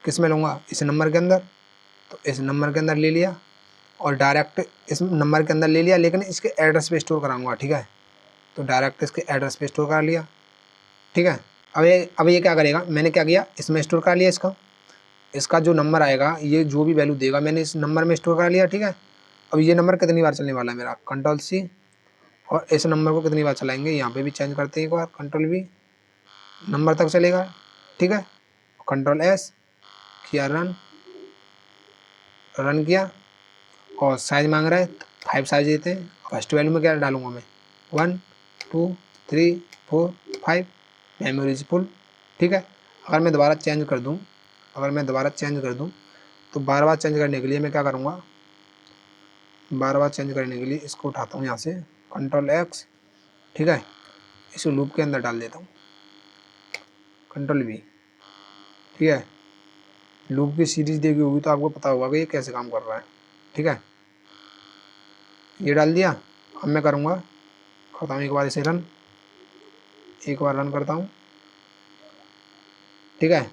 किस में लूँगा, इस नंबर के अंदर, तो इस नंबर के अंदर ले लिया और डायरेक्ट इस नंबर के अंदर ले लिया, लेकिन इसके एड्रेस पे स्टोर कराऊंगा, ठीक है। तो डायरेक्ट इसके एड्रेस पे स्टोर कर लिया, ठीक है। अब ये क्या करेगा, मैंने क्या किया, इसमें स्टोर कर लिया, इसका जो नंबर आएगा, ये जो भी वैल्यू देगा मैंने इस नंबर में स्टोर कर लिया, ठीक है। अब ये नंबर कितनी बार चलने वाला है मेरा, Ctrl+C, और इस नंबर को कितनी बार चलाएंगे, यहाँ पे भी चेंज करते हैं एक बार, Ctrl+V, नंबर तक चलेगा, ठीक है। Ctrl+S किया, रन किया, और साइज मांग रहा है 5 साइज देते हैं। फर्स्ट वैल्यू में क्या डालूंगा मैं, 1 2 3 4 5, मेमोरीज फुल, ठीक है। अगर मैं दोबारा चेंज कर दूं, तो बार बार चेंज करने के लिए मैं क्या करूँगा, बार बार चेंज करने के लिए इसको उठाता हूँ यहाँ से, Ctrl+X, ठीक है, इसे लूप के अंदर डाल देता हूँ, Ctrl+V, ठीक है। लूप की सीरीज देखी होगी तो आपको पता होगा कि ये कैसे काम कर रहा है, ठीक है। ये डाल दिया। अब मैं करूँगा, करता हूँ एक बार इसे रन, एक बार रन करता हूँ, ठीक है।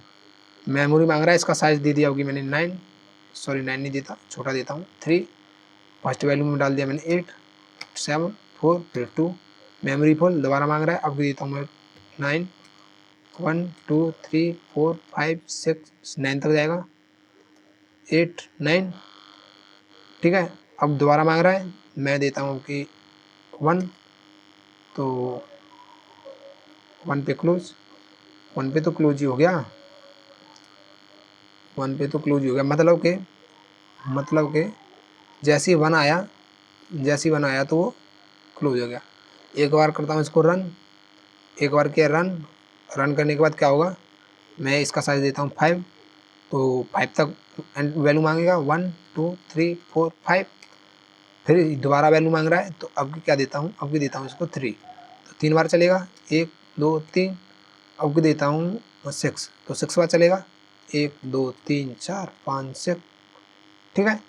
मेमोरी मांग रहा है, इसका साइज़ दे दिया होगी मैंने 9 नहीं देता, छोटा देता हूँ 3। फर्स्ट वैल्यू में डाल दिया मैंने 8 7 4 फिर 2, मेमोरी फुल दोबारा मांग रहा है, अब देता हूँ मैं 9 1 2 3 4 5 6 9 तक जाएगा, 8 9, ठीक है। अब दोबारा मांग रहा है, मैं देता हूँ कि 1, तो 1 पे क्लोज, 1 पे तो क्लोज ही हो गया, 1 पे तो क्लोज हो गया, मतलब कि जैसे ही 1 आया तो वो क्लोज हो गया। एक बार करता हूँ इसको रन, एक बार किया रन करने के बाद क्या होगा, मैं इसका साइज देता हूँ 5, तो 5 तक वैल्यू मांगेगा 1 2 3 4 5, फिर दोबारा वैल्यू मांग रहा है, तो अब क्या देता हूँ, अब देता हूँ इसको 3, तो 3 बार चलेगा, 1 2 3, अब देता हूँ 6, तो 6 बार चलेगा, 1 2 3 4 5 6, ठीक है।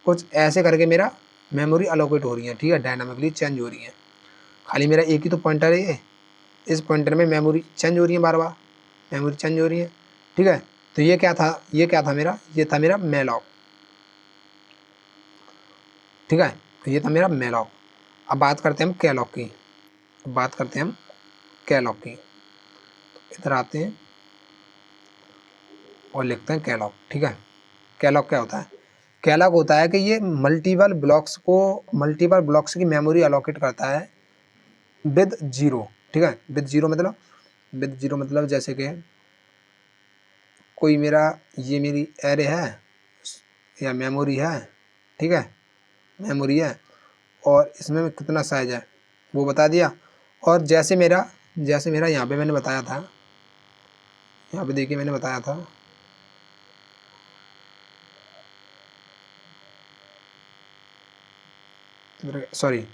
कुछ ऐसे करके मेरा मेमोरी अलोकेट हो रही है, ठीक है, डायनामिकली चेंज हो रही है। खाली मेरा एक ही तो पॉइंटर है ये, इस पॉइंटर में मेमोरी चेंज हो रही है, बार बार मेमोरी चेंज हो रही है, ठीक है। तो ये क्या था मेरा, ये था मेरा मेलॉक, ठीक है, तो ये था मेरा मेलॉक। अब बात करते हैं हम कैलॉक की, इधर आते हैं और लिखते हैं कैलॉक, ठीक है। कैलॉक क्या होता है, कैलॉक होता है कि ये मल्टीपल ब्लॉक्स की मेमोरी अलोकेट करता है विद जीरो, ठीक है। विद जीरो मतलब जैसे कि कोई मेरा, ये मेरी एरे है या मेमोरी है, ठीक है, मेमोरी है, और इसमें कितना साइज है वो बता दिया। और जैसे मेरा यहाँ पे मैंने बताया था, यहाँ पे देखिए मैंने बताया था, सॉरी,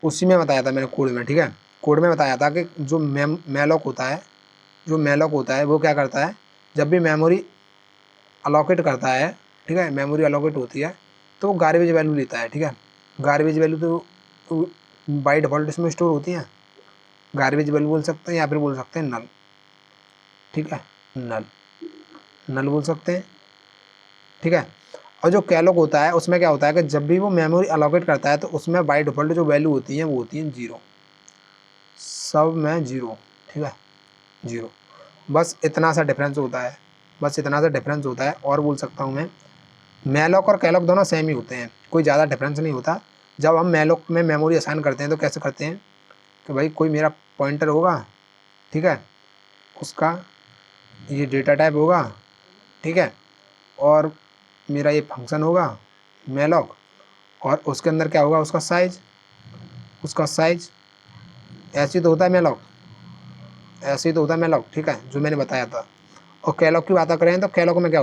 उसी में बताया था मैंने कोड में, ठीक है। कोड में बताया था कि जो मेलॉक होता है वो क्या करता है, जब भी मेमोरी अलोकेट करता है, ठीक है, मेमोरी अलोकेट होती है तो वो गार्बेज वैल्यू लेता है, ठीक है। गार्बेज वैल्यू तो बाय डिफ़ॉल्ट इसमें स्टोर होती हैं, गार्बेज वैल्यू बोल सकते हैं या फिर बोल सकते हैं नल, ठीक है, नल नल बोल सकते हैं, ठीक है। और जो कैलॉक होता है उसमें क्या होता है कि जब भी वो मेमोरी अलोकेट करता है तो उसमें बाय डिफ़ॉल्ट जो वैल्यू होती हैं वो होती हैं 0, सब में 0, ठीक है, 0। बस इतना सा डिफरेंस होता है, और बोल सकता हूँ मैं, मेलॉक और कैलॉक दोनों सेम ही होते हैं, कोई ज़्यादा डिफरेंस नहीं होता। जब हम मेलॉक में मेमोरी असाइन करते हैं तो कैसे करते हैं कि भाई कोई मेरा पॉइंटर होगा, ठीक है, उसका ये डेटा टाइप होगा, ठीक है, और मेरा ये फंक्शन होगा मेलॉक, और उसके अंदर क्या होगा, उसका साइज ऐसे ही तो होता है मेलॉक, ठीक है, जो मैंने बताया था। और कैलॉक की बात करें तो कैलॉक में क्या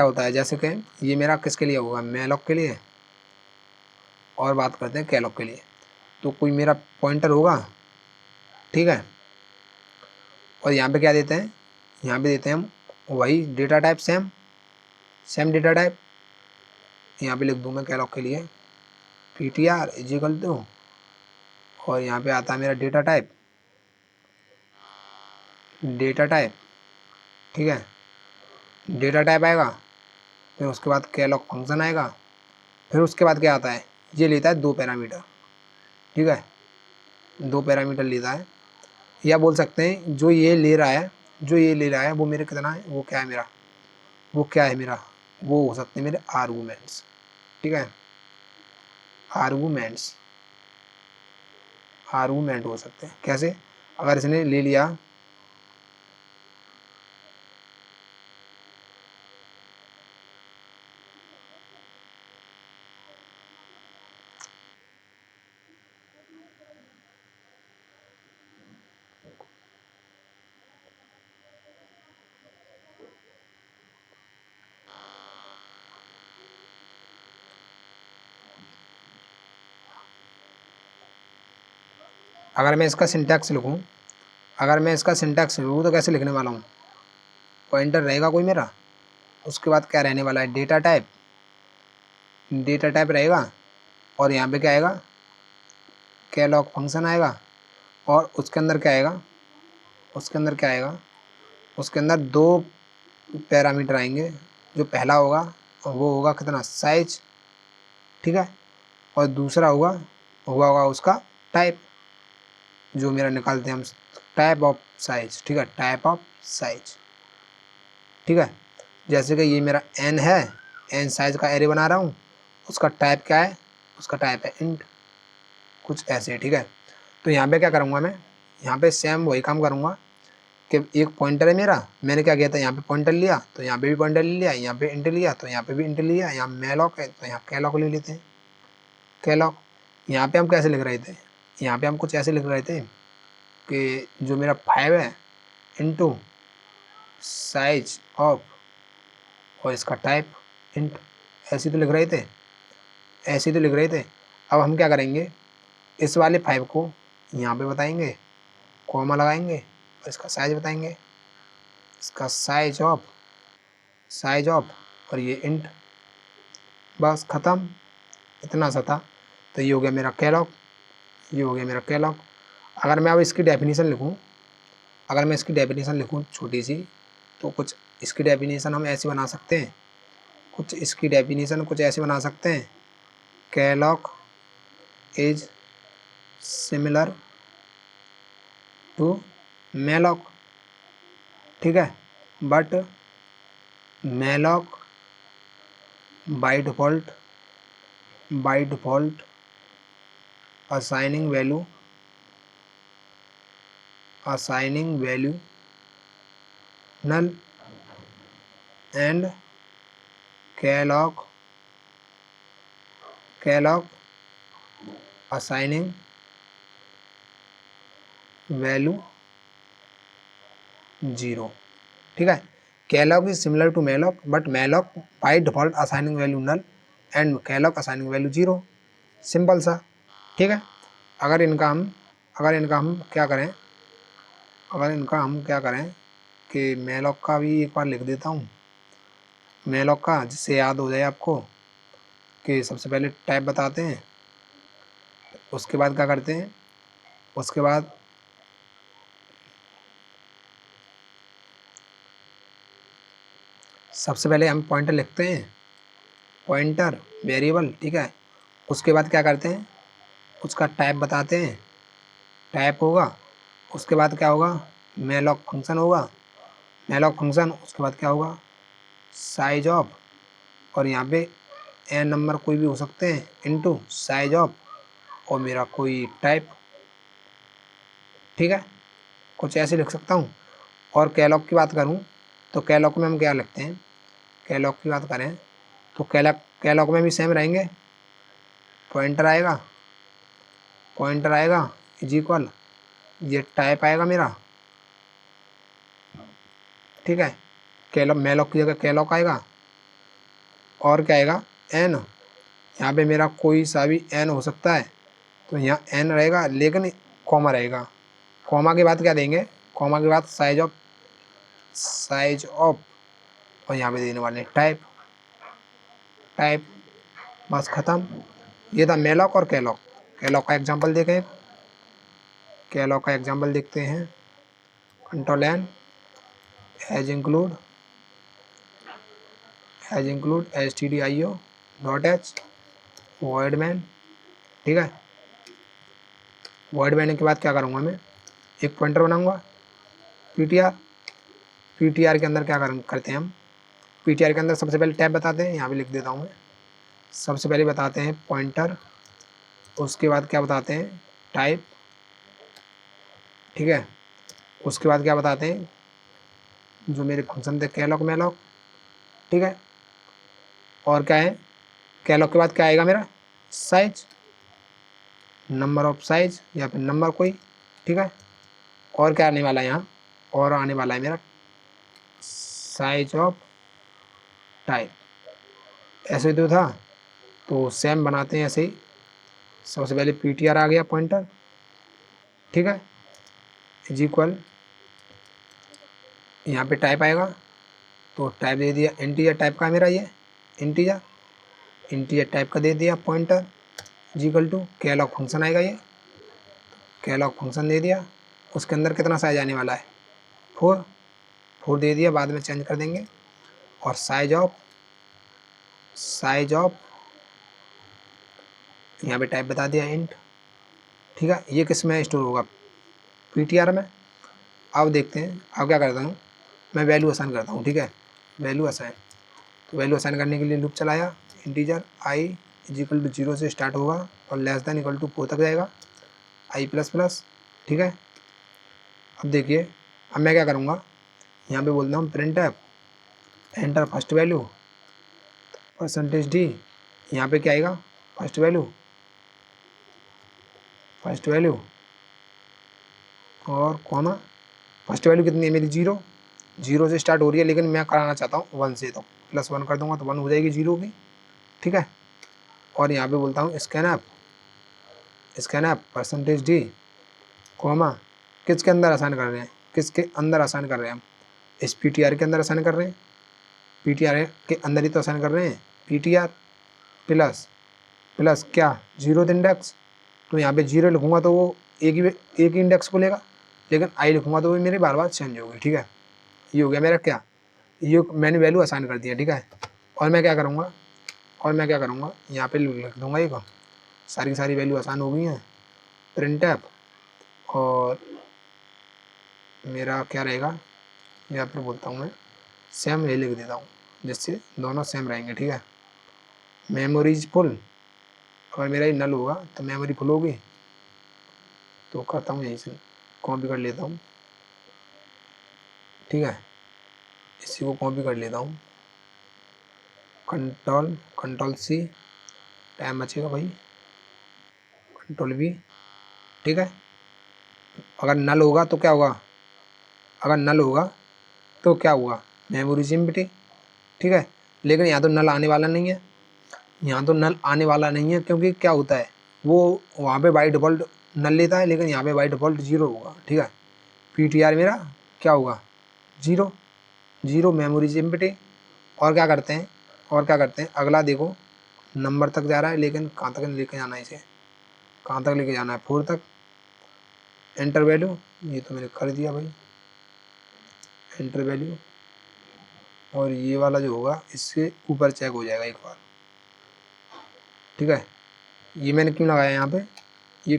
होता है, जैसे कि ये मेरा किसके लिए होगा, मेलॉक के लिए, और बात करते हैं कैलॉक के लिए। तो कोई मेरा पॉइंटर होगा, ठीक है, और यहाँ पे क्या देते हैं, यहाँ पे देते हैं हम वही data type, same data type. यहाँ पे लिख दूँ मैं कैलॉक के लिए ptr इजिकल टू, और यहाँ पे आता है मेरा डेटा टाइप, ठीक है, डेटा टाइप आएगा, फिर उसके बाद कैलॉक फंक्शन आएगा, फिर उसके बाद क्या आता है, ये लेता है 2 पैरामीटर, ठीक है, 2 पैरामीटर लेता है, या बोल सकते हैं जो ये ले रहा है वो मेरे कितना है, वो क्या है मेरा, वो हो सकते हैं मेरे आर्गूमेंट्स, ठीक है, आर्गूमेंट हो सकते हैं। कैसे, अगर इसने ले लिया, अगर मैं इसका सिंटैक्स लिखूँ तो कैसे लिखने वाला हूँ, पॉइंटर रहेगा कोई मेरा, उसके बाद क्या रहने वाला है, डेटा टाइप रहेगा, और यहाँ पे क्या आएगा, कैलॉक फंक्शन आएगा, और उसके अंदर क्या आएगा, उसके अंदर 2 पैरामीटर आएंगे। जो पहला होगा वो होगा कितना, साइज, ठीक है, और दूसरा होगा उसका टाइप, जो मेरा निकालते हैं हम टाइप ऑफ साइज, ठीक है, ठीक है। जैसे कि ये मेरा n है, n साइज का एरे बना रहा हूँ, उसका टाइप क्या है, उसका टाइप है इंट, कुछ ऐसे, ठीक है। तो यहाँ पे क्या करूँगा मैं, यहाँ पे सेम वही काम करूँगा इसके एक पॉइंटर है मेरा, मैंने क्या किया था यहाँ पे पॉइंटर लिया तो यहाँ पे भी पॉइंटर ले लिया, यहाँ पे इंट लिया तो यहाँ पे भी इंट लिया, यहाँ मैलॉक है तो यहाँ कैलॉक ले लेते हैं। कैलॉक यहाँ पे हम कैसे लिख रहे थे, यहाँ पे हम कुछ ऐसे लिख रहे थे कि जो मेरा 5 है इंटू साइज ऑफ और इसका टाइप इंट, ऐसे तो लिख रहे थे, ऐसे तो लिख रहे थे। अब हम क्या करेंगे, इस वाले 5 को यहाँ पे बताएंगे, कॉमा लगाएंगे और इसका साइज बताएंगे, इसका साइज ऑफ और ये इंट, बस ख़त्म, इतना सा था। तो ये हो गया मेरा कैलॉक, ये हो गया मेरा कैलॉक। अगर मैं अब इसकी डेफिनेशन लिखूँ, अगर मैं इसकी डेफिनेशन लिखूँ छोटी सी, तो कुछ इसकी डेफिनेशन हम ऐसे बना सकते हैं, कुछ इसकी डेफिनेशन कुछ ऐसे बना सकते हैं, calloc is similar to malloc, ठीक है, but malloc by default assigning value null and calloc assigning value 0, ठीक है। Calloc is similar to malloc but malloc by default assigning value null and calloc assigning value 0, simple सा, ठीक है। अगर इनका हम क्या करें, अगर इनका हम क्या करें कि मैलॉक का भी एक बार लिख देता हूँ, मैलॉक का, जिससे याद हो जाए आपको कि सबसे पहले टाइप बताते हैं, उसके बाद क्या करते हैं, उसके बाद सबसे पहले हम पॉइंटर लिखते हैं, पॉइंटर वेरिएबल, ठीक है। उसके बाद क्या करते हैं, उसका टाइप बताते हैं, टाइप होगा, उसके बाद क्या होगा, मैलॉक फंक्शन होगा, मैलॉक फंक्शन, उसके बाद क्या होगा, साइज ऑफ, और यहाँ पे एन नंबर कोई भी हो सकते हैं इनटू साइज ऑफ और मेरा कोई टाइप, ठीक है, कुछ ऐसे लिख सकता हूँ। और कैलॉक की बात करूँ तो कैलॉक में हम क्या लिखते हैं, कैलॉक की बात करें तो कैलॉक में भी सेम रहेंगे, पॉइंटर आएगा इज इक्वल, ये टाइप आएगा मेरा, ठीक है, कैलॉक मैलॉक की जगह कैलॉक आएगा, और क्या आएगा, एन, यहाँ पे मेरा कोई सा भी एन हो सकता है तो यहाँ एन रहेगा लेकिन कॉमा रहेगा, कॉमा के बाद क्या देंगे, कॉमा के बाद साइज ऑफ और यहाँ पे देने वाले टाइप, बस ख़त्म। ये था मैलॉक और कैलॉक। कैलॉक का एग्जांपल देखें, कैलॉक का एग्जांपल देखते हैं, control N, as include stdio dot H void main, ठीक है। वॉइड मैन के बाद क्या करूँगा मैं, एक पॉइंटर बनाऊँगा पीटीआर के अंदर क्या करते हैं हम, पीटीआर के अंदर सबसे पहले टैब बताते हैं, यहाँ पे लिख देता हूँ मैं, सबसे पहले बताते हैं पॉइंटर, उसके बाद क्या बताते हैं टाइप, ठीक है, उसके बाद क्या बताते हैं जो मेरे फंक्शन थे कैलॉक मैलॉक, ठीक है, और क्या है, कैलॉक के बाद क्या आएगा मेरा साइज, नंबर ऑफ साइज या फिर नंबर कोई, ठीक है, और क्या आने वाला है यहाँ, और आने वाला है मेरा साइज ऑफ टाइप, ऐसे तो था, तो सेम बनाते हैं ऐसे ही, सबसे पहले पीटीआर आ गया पॉइंटर, ठीक है, इज इक्वल, यहाँ पे टाइप आएगा तो टाइप दे दिया, इंटीजर टाइप का मेरा ये इंटीजर टाइप का दे दिया pointer, is equal to calloc function आएगा, ये कैलॉक फंक्शन दे दिया, उसके अंदर कितना साइज आने वाला है 4 दे दिया, बाद में चेंज कर देंगे, और साइज ऑफ यहाँ पे टाइप बता दिया इंट, ठीक है। ये किस में स्टोर होगा, पीटीआर में। अब देखते हैं, अब क्या करता हूँ मैं, वैल्यू असाइन करता हूँ, ठीक है, वैल्यू असाइन, तो वैल्यू असाइन करने के लिए लूप चलाया, integer I is equal to 0 से स्टार्ट होगा और लेस देन इक्वल टू 4 तक जाएगा, आई प्लस प्लस, ठीक है। अब देखिए अब मैं क्या करूँगा, यहाँ पे बोलता हूँ print F enter first value percentage D, यहाँ पे क्या आएगा फर्स्ट वैल्यू और कॉमा, फर्स्ट वैल्यू कितनी है मेरी 0 से स्टार्ट हो रही है, लेकिन मैं कराना चाहता हूँ 1 से, तो +1 कर दूंगा तो 1 हो जाएगी 0 की, ठीक है। और यहाँ पे बोलता हूँ scan app percentage D comma, किसके अंदर आसान कर रहे हैं, किसके अंदर आसान कर रहे हैं हम, इस PTR के अंदर आसान कर रहे हैं, PTR के अंदर ही तो आसान कर रहे हैं, PTR प्लस क्या 0th इंडेक्स, तो यहाँ पे 0 लिखूँगा तो वो एक ही इंडेक्स को लेगा, लेकिन आई लिखूँगा तो वो मेरी बार बार चेंज होगी, ठीक है। ये हो गया मेरा क्या, ये मैंने वैल्यू आसान कर दिया, ठीक है। और मैं क्या करूँगा यहाँ पे लिख दूँगा एक, सारी की सारी वैल्यू आसान हो गई हैं, प्रिंट एफ और मेरा क्या रहेगा, यहाँ पर बोलता हूँ मैं सेम ये लिख देता हूँ, जिससे दोनों सेम रहेंगे, ठीक है। मेमोरीज फुल, अगर मेरा ये नल होगा तो मेमोरी फुल होगी, तो करता हूँ यहीं से कॉपी कर लेता हूँ, ठीक है। इसी को कॉपी कर लेता हूँ, कंट्रोल C, टाइम बचेगा भाई, कंट्रोल V, ठीक है। अगर नल होगा तो क्या होगा, मेमोरी एम्प्टी, ठीक है। लेकिन यहाँ तो नल आने वाला नहीं है, क्योंकि क्या होता है वो वहाँ पे बाई डिफ़ॉल्ट नल लेता है, लेकिन यहाँ पे बाई डिफ़ॉल्ट 0 होगा, ठीक है। PTR मेरा क्या होगा 0 मेमोरी एम्प्टी। और क्या करते हैं अगला देखो, नंबर तक जा रहा है, लेकिन कहाँ तक लेके जाना है इसे, 4 तक, एंटर वैल्यू, ये तो मैंने कर दिया भाई, एंटर वैल्यू, और ये वाला जो होगा इससे ऊपर चेक हो जाएगा एक बार, ठीक है। ये मैंने क्यों लगाया यहाँ पे, ये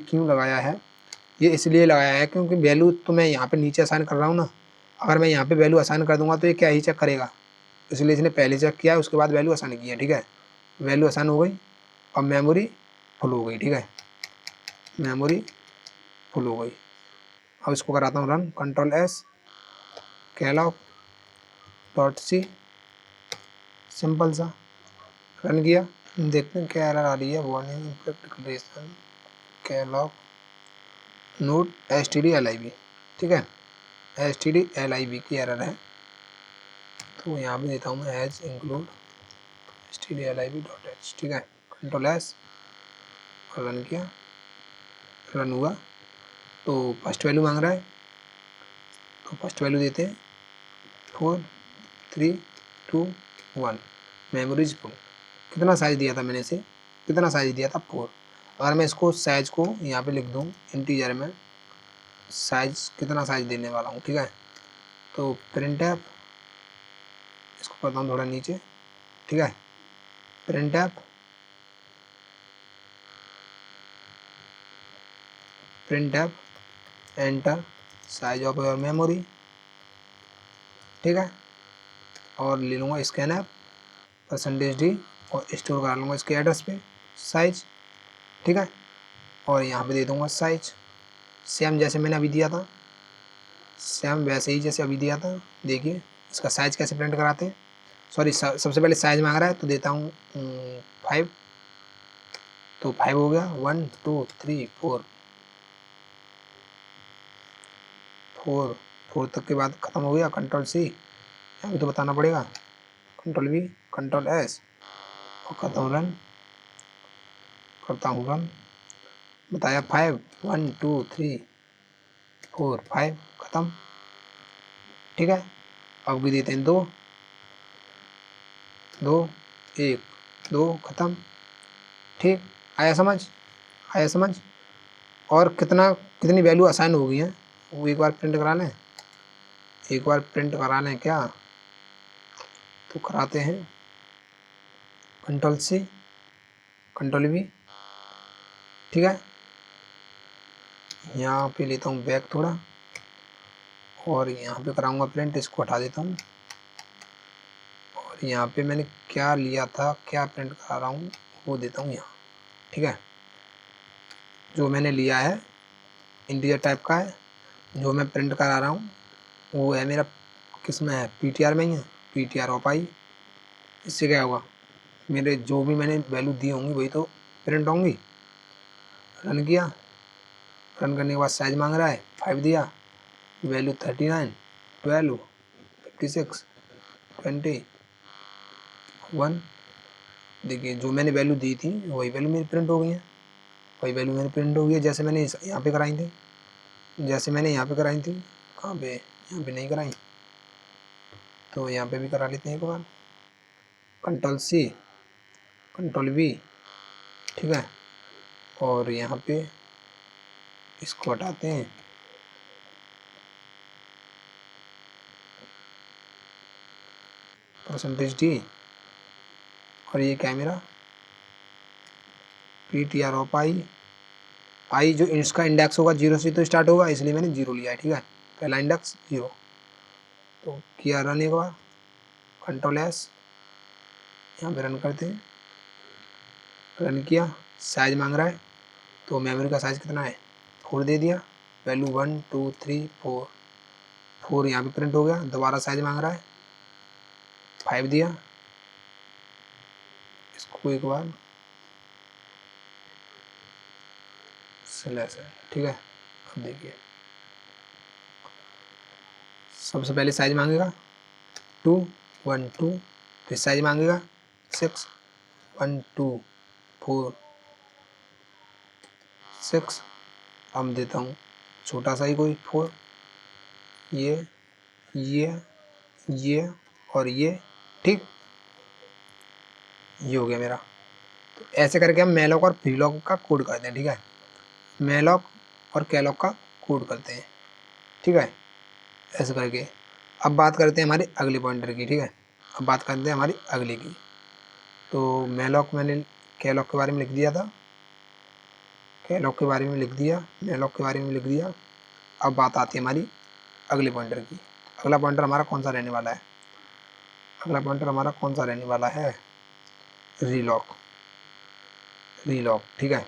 इसलिए लगाया है क्योंकि वैल्यू तो मैं यहाँ पे नीचे असाइन कर रहा हूँ ना, अगर मैं यहाँ पे वैल्यू असाइन कर दूंगा तो ये क्या ही चेक करेगा, इसलिए इसने पहले चेक किया उसके बाद वैल्यू असाइन की है, ठीक है। वैल्यू असाइन हो गई और मेमोरी फुल हो गई, ठीक है, मेमोरी फुल हो गई। अब इसको कराता हूँ run, control S calloc.c, simple सा रन किया, देखते हैं क्या एरर आ रही है, warning declaration calloc node stdlib, ठीक है, stdlib की एरर है, तो यहाँ पे देता हूँ मैं एज इंक्लूड stdlib.h, ठीक है। कंट्रोल S रन किया, रन हुआ तो फर्स्ट वैल्यू मांग रहा है, तो फर्स्ट वैल्यू देते हैं 4 3 2 1, मेमोरीज फुल, कितना साइज़ दिया था मैंने इसे, 4। अगर मैं इसको साइज़ को यहाँ पे लिख दूँ इंटीजर में, साइज़ कितना साइज़ देने वाला हूँ, ठीक है। तो प्रिंट एफ, इसको करता हूँ थोड़ा नीचे, ठीक है, print F enter size of your memory, ठीक है। और ले लूँगा स्कैन ऐप परसेंटेज डी और स्टोर करा लूँगा इसके एड्रेस पे साइज, ठीक है। और यहाँ पे दे दूँगा साइज सेम जैसे मैंने अभी दिया था, सेम वैसे ही जैसे अभी दिया था। देखिए इसका साइज कैसे प्रिंट कराते हैं, सॉरी सबसे पहले साइज मांग रहा है तो देता हूँ 5, तो 5 हो गया, 1 2 3 4 तक के बाद ख़त्म हो गया। कंट्रोल C, यहाँ भी तो बताना पड़ेगा, कंट्रोल V कंट्रोल S और करता हूँ रन, बताया 5 1 2 3 4 5 ख़त्म, ठीक है। अब भी देते हैं 2 1 2 ख़त्म, ठीक। आया समझ, और कितनी वैल्यू असाइन हो गई है वो एक बार प्रिंट करा लें क्या, तो कराते हैं, कंट्रोल C कंट्रोल V, ठीक है। यहाँ पे लेता हूँ बैक थोड़ा और यहाँ पे कराऊंगा प्रिंट, इसको हटा देता हूँ। और यहाँ पे मैंने क्या लिया था, क्या प्रिंट करा रहा हूँ वो देता हूँ यहाँ, ठीक है। जो मैंने लिया है इंटीजर टाइप का है, जो मैं प्रिंट करा रहा हूँ वो है मेरा किस में है, PTR में ही है, PTR ऑफ आई। इससे क्या होगा, मेरे जो भी मैंने वैल्यू दी होंगी वही तो प्रिंट होंगी। रन किया, रन करने के बाद साइज मांग रहा है, 5 दिया, वैल्यू 39, 12, 56, 20, 1। देखिए जो मैंने वैल्यू दी थी वही वैल्यू मेरी प्रिंट हो गई है, वही वैल्यू मेरी प्रिंट हो गई है जैसे मैंने यहाँ पे कराई थी, जैसे मैंने यहाँ पे कराई थी। कहाँ पे, यहाँ पे नहीं कराई, तो यहाँ पे भी करा लेते हैं एक बार, Ctrl+C, Ctrl+V, ठीक है। और यहाँ पे इसको हटाते हैं, %D, और ये क्या है मेरा PTR ऑफ आई। आई जो इसका इंडेक्स होगा 0 से तो स्टार्ट होगा, इसलिए मैंने 0 लिया है, ठीक है, पहला इंडेक्स 0। तो किया रन एक बार, Ctrl+S, यहाँ पे रन करते हैं, रन किया, साइज मांग रहा है, तो मेमोरी का साइज कितना है, 4 दे दिया, वैल्यू 1 2 3 4, 4 यहाँ पे प्रिंट हो गया। दोबारा साइज मांग रहा है, 5 दिया, इसको एक बार स्लैश है, ठीक है। अब देखिए सबसे पहले साइज मांगेगा 2 1 2, फिर साइज मांगेगा 6 1 2 4 6। अब देता हूँ छोटा सा ही कोई 4, ये ये और ये, ठीक, ये हो गया मेरा। तो ऐसे करके हम मेलॉक और फ्रीलॉक का कोड करते हैं, ठीक है, मेलॉक और कैलॉक का कोड करते हैं, ठीक है, ऐसे करके। अब बात करते हैं हमारी अगली पॉइंटर की, ठीक है, अब बात करते हैं हमारी अगली की। तो मेलॉक मैंने कैलॉक के बारे में लिख दिया था, कैलॉक के बारे में लिख दिया, मेलॉक के बारे में लिख दिया। अब बात आती है हमारी अगले पॉइंटर की। अगला पॉइंटर हमारा कौन सा रहने वाला है, अगला पॉइंटर हमारा कौन सा रहने वाला है, रीलॉक, रीलॉक, ठीक है।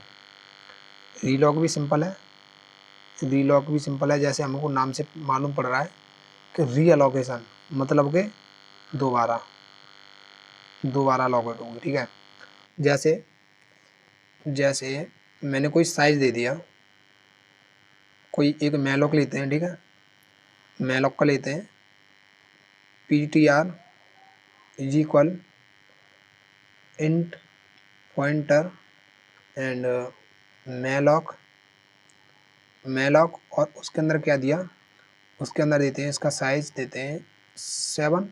रीलॉक भी सिंपल है, रीलॉक भी सिंपल है, जैसे हमको नाम से मालूम पड़ रहा है कि रीअलोकेशन मतलब कि दोबारा लॉकेट होगी, ठीक है। जैसे जैसे मैंने कोई साइज दे दिया, कोई एक मेलॉक लेते हैं, ठीक है, मेलॉक का लेते हैं, PTR is equal int pointer and malloc, और उसके अंदर क्या दिया, उसके अंदर देते हैं इसका साइज देते हैं 7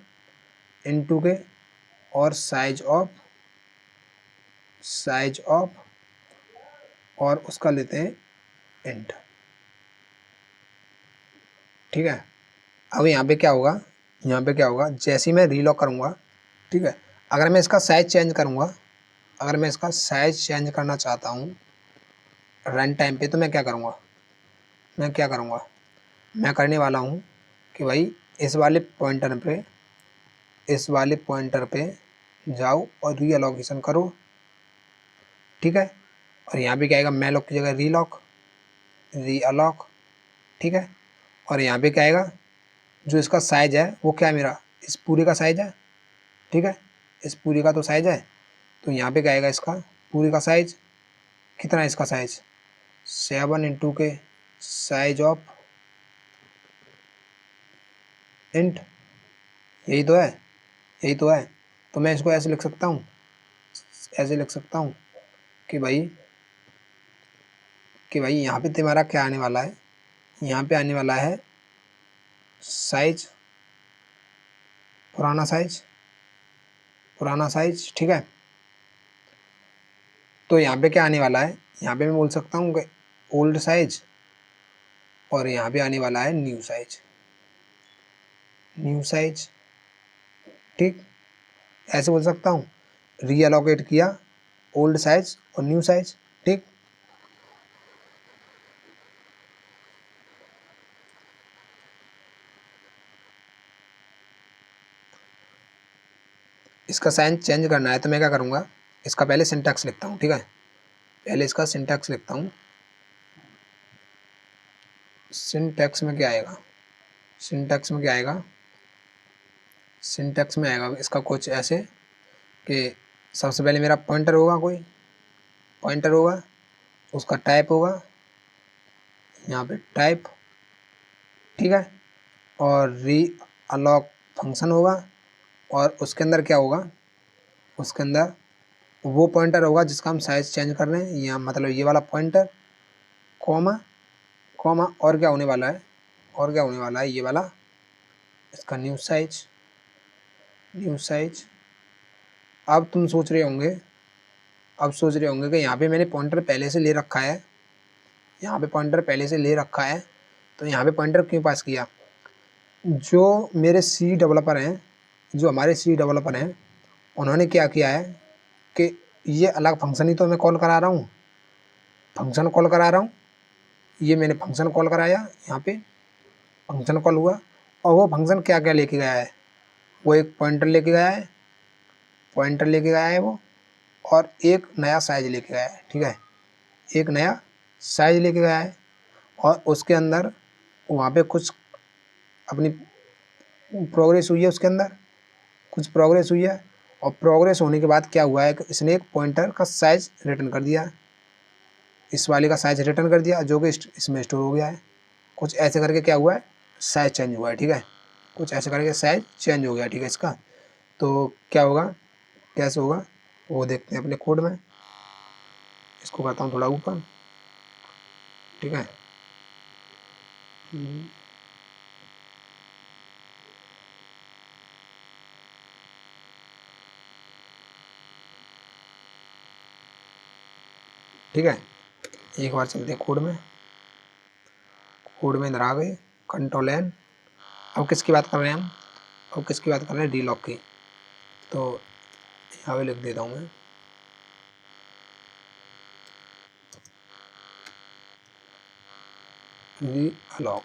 इंटू के, और साइज ऑफ और उसका लेते हैं इंट, ठीक है। अब यहाँ पे क्या होगा, यहाँ पे क्या होगा, जैसे ही मैं रीलॉक करूँगा, ठीक है, अगर मैं इसका साइज चेंज करूँगा, अगर मैं इसका साइज चेंज करना चाहता हूँ रन टाइम पे, तो मैं क्या करूँगा, मैं करने वाला हूँ कि भाई इस वाले पॉइंटर पे जाओ और रीअलोकेशन करो, ठीक है। और यहाँ पे क्या आएगा, मेलॉक की जगह रीअलॉक, ठीक है। और यहाँ पे क्या आएगा, जो इसका साइज है वो क्या है, मेरा इस पूरे का साइज है, ठीक है, इस पूरे का तो साइज है। तो यहाँ पे क्या आएगा, इसका पूरे का साइज कितना है, इसका साइज 7 इंटू के साइज ऑफ इंट, यही तो है, यही तो है। तो मैं इसको ऐसे लिख सकता हूँ, कि भाई यहाँ पे तुम्हारा क्या आने वाला है, यहाँ पे आने वाला है साइज, पुराना साइज, ठीक है। तो यहाँ पे क्या आने वाला है, यहाँ पे मैं बोल सकता हूँ कि ओल्ड साइज, और यहाँ पे आने वाला है न्यू साइज, ठीक, ऐसे बोल सकता हूँ, रीअलोकेट किया ओल्ड साइज और न्यू साइज, ठीक। इसका साइन चेंज करना है तो मैं क्या करूँगा, इसका पहले सिंटैक्स लिखता हूँ, ठीक है, पहले इसका सिंटैक्स लिखता हूँ। सिंटैक्स में क्या आएगा, सिंटैक्स में क्या आएगा, सिंटैक्स में आएगा इसका कुछ ऐसे कि सबसे पहले मेरा पॉइंटर होगा, कोई पॉइंटर होगा, उसका टाइप होगा यहाँ पे टाइप, ठीक है, और री अलॉक फंक्शन होगा, और उसके अंदर क्या होगा, उसके अंदर वो पॉइंटर होगा जिसका हम साइज चेंज कर रहे हैं, यहाँ मतलब ये वाला पॉइंटर, कॉमा कॉमा, और क्या होने वाला है, और क्या होने वाला है, ये वाला इसका न्यू साइज, न्यू साइज। अब तुम सोच रहे होंगे, अब सोच रहे होंगे कि यहाँ पे मैंने पॉइंटर पहले से ले रखा है, यहाँ पे पॉइंटर पहले से ले रखा है, तो यहाँ पे पॉइंटर क्यों पास किया। जो मेरे सी डेवलपर हैं, जो हमारे सी डेवलपर हैं, उन्होंने क्या किया है कि ये अलग फंक्शन ही तो मैं कॉल करा रहा हूँ, फंक्शन कॉल करा रहा हूँ, ये मैंने फंक्शन कॉल कराया, यहाँ पे फंक्शन कॉल हुआ, और वो फंक्शन क्या क्या लेके गया है, वो एक पॉइंटर लेके गया है, पॉइंटर लेके गया है वो, और एक नया साइज लेके गया है, ठीक है, एक नया साइज लेके गया है, और उसके अंदर वहाँ पे कुछ अपनी प्रोग्रेस हुई है, उसके अंदर कुछ प्रोग्रेस हुई है, और प्रोग्रेस होने के बाद क्या हुआ है कि इसने एक पॉइंटर का साइज रिटर्न कर दिया, इस वाले का साइज रिटर्न कर दिया जो कि इसमें स्टोर हो गया है, कुछ ऐसे करके क्या हुआ है, साइज चेंज हुआ है, ठीक है, कुछ ऐसे करके साइज चेंज हो गया, ठीक है इसका। तो क्या होगा, कैसे होगा वो देखते हैं अपने कोड में, इसको करता हूँ थोड़ा ऊपर, ठीक है, ठीक है, एक बार चलते हैं कोड में, कोड में इधर आ गए, कंट्रोल एन। अब किसकी बात कर रहे हैं हम, अब किसकी बात कर रहे हैं, डी लॉक की, तो यहाँ पे लिख देता हूँ मैं, री अलॉक,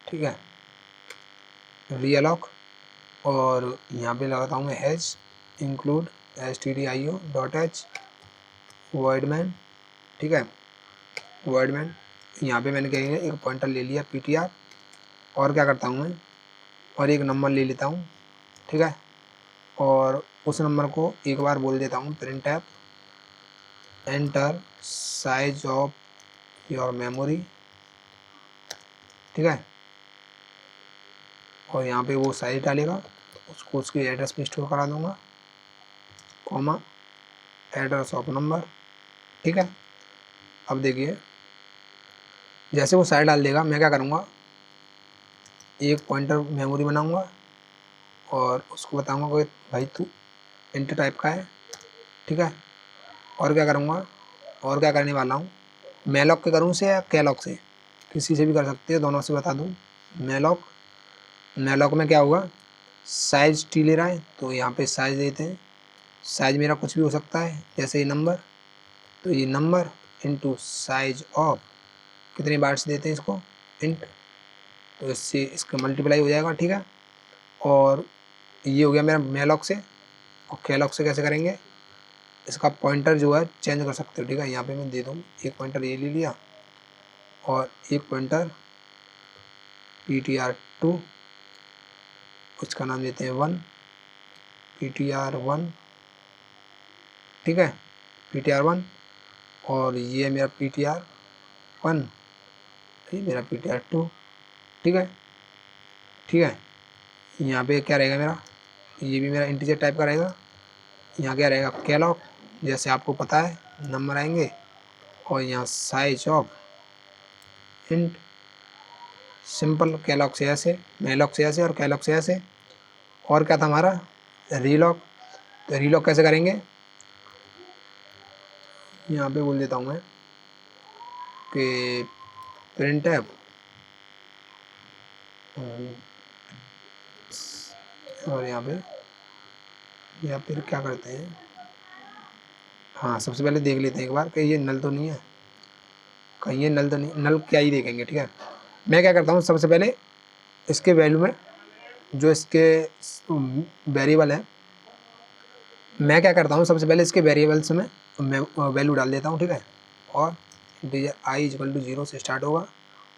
ठीक है, री अलॉक, और यहाँ पे लगाता हूँ मैं hash include stdio dot H वर्डमैन, ठीक है, वर्डमैन। यहाँ पे मैंने कहेंगे एक पॉइंटर ले लिया ptr, और क्या करता हूँ मैं, और एक नंबर ले लेता हूँ, ठीक है, और उस नंबर को एक बार बोल देता हूँ print app enter size of your memory, ठीक है, और यहाँ पे वो साइज डालेगा, उसको उसकी एड्रेस में स्टोर करा दूँगा, कॉमा एड्रेस ऑफ नंबर, ठीक है। अब देखिए जैसे वो साइज डाल देगा, मैं क्या करूँगा, एक पॉइंटर मेमोरी बनाऊँगा, और उसको बताऊँगा कि भाई तू इंट टाइप का है, ठीक है, और क्या करूँगा, और क्या करने वाला हूँ, मेलॉक के करूँ से या कैलॉक से, किसी से भी कर सकते हो, दोनों से बता दूँ। मेलॉक, मेलॉक में क्या होगा, साइज टी ले रहा है तो यहाँ पे साइज देते हैं, साइज मेरा कुछ भी हो सकता है, जैसे ये नंबर, तो ये नंबर इनटू साइज ऑफ, कितने बाइट्स देते हैं इसको, इंट, तो इससे इसका मल्टीप्लाई हो जाएगा, ठीक है। और ये हो गया मेरा मेलॉक से, और कैलॉक से कैसे करेंगे, इसका पॉइंटर जो है चेंज कर सकते हो, ठीक है, यहाँ पे मैं दे दूँ एक पॉइंटर ये ले लिया, और एक पॉइंटर ptr2, उसका नाम देते हैं 1, ptr1, ठीक है, ptr1, और ये मेरा ptr1, ये मेरा ptr2, ठीक है, ठीक है। यहाँ पे क्या रहेगा मेरा, ये भी मेरा इंटीजर टाइप का रहेगा, यहाँ क्या रहेगा कैलॉक, जैसे आपको पता है नंबर आएंगे, और यहाँ size of int, simple calloc से ऐसे, मेलॉक से ऐसे, और कैलॉक से ऐसे। और क्या था हमारा, रीलॉक, तो रीलॉक कैसे करेंगे, यहाँ पे बोल देता हूँ मैं कि प्रिंट ऐप, और यहाँ पे या फिर क्या करते हैं, हाँ सबसे पहले देख लेते हैं एक बार कि ये नल तो नहीं है, कहीं ये नल तो नहीं, नल क्या ही देखेंगे, ठीक है। मैं क्या करता हूँ, सबसे पहले इसके वैल्यू में जो इसके वेरिएबल है, मैं क्या करता हूँ सबसे पहले इसके वेरिएबल्स में मैं वैल्यू डाल देता हूँ, ठीक है, और इंटीजर i इक्वल टू 0 से स्टार्ट होगा,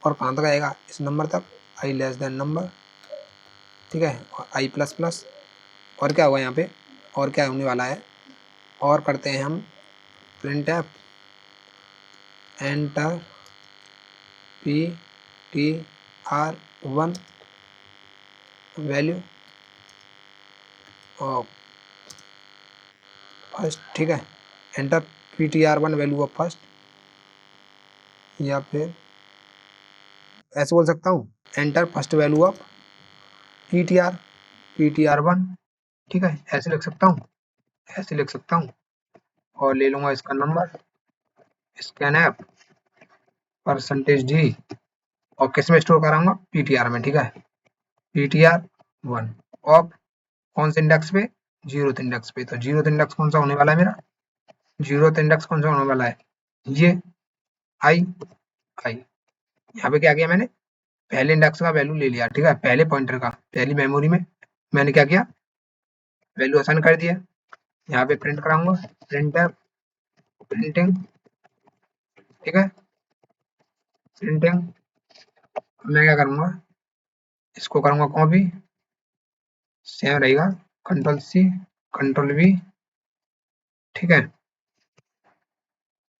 और कहाँ तक आएगा, इस नंबर तक, आई लेस देन नंबर, ठीक है, और आई प्लस प्लस। और क्या होगा यहाँ पे, और क्या होने वाला है, और करते हैं हम print F enter PTR1 value of first, ठीक है, enter PTR1 value of first, या फिर ऐसे बोल सकता हूँ, enter first value of PTR1, ठीक है, ऐसे लिख सकता हूँ, ऐसे लिख सकता हूँ। और ले लूंगा इसका नंबर, स्कैन ऐप %d, और किस में स्टोर कराऊंगा, PTR में, ठीक है, PTR1 ऑफ कौन से इंडेक्स पे, 0th इंडेक्स पे। तो 0th इंडेक्स कौन सा होने वाला है मेरा, 0th इंडेक्स कौन सा होने वाला है, ये आई आई। यहाँ पे क्या किया मैंने, पहले इंडेक्स का वैल्यू ले लिया, ठीक है, पहले पॉइंटर का, पहली मेमोरी में मैंने क्या किया, वैल्यू असाइन कर दिया। यहाँ पे प्रिंट कराऊंगा, प्रिंट है प्रिंटिंग, ठीक है, प्रिंटिंग। मैं क्या करूंगा, इसको करूंगा कॉपी, सेम रहेगा, कंट्रोल-C कंट्रोल-V, ठीक है।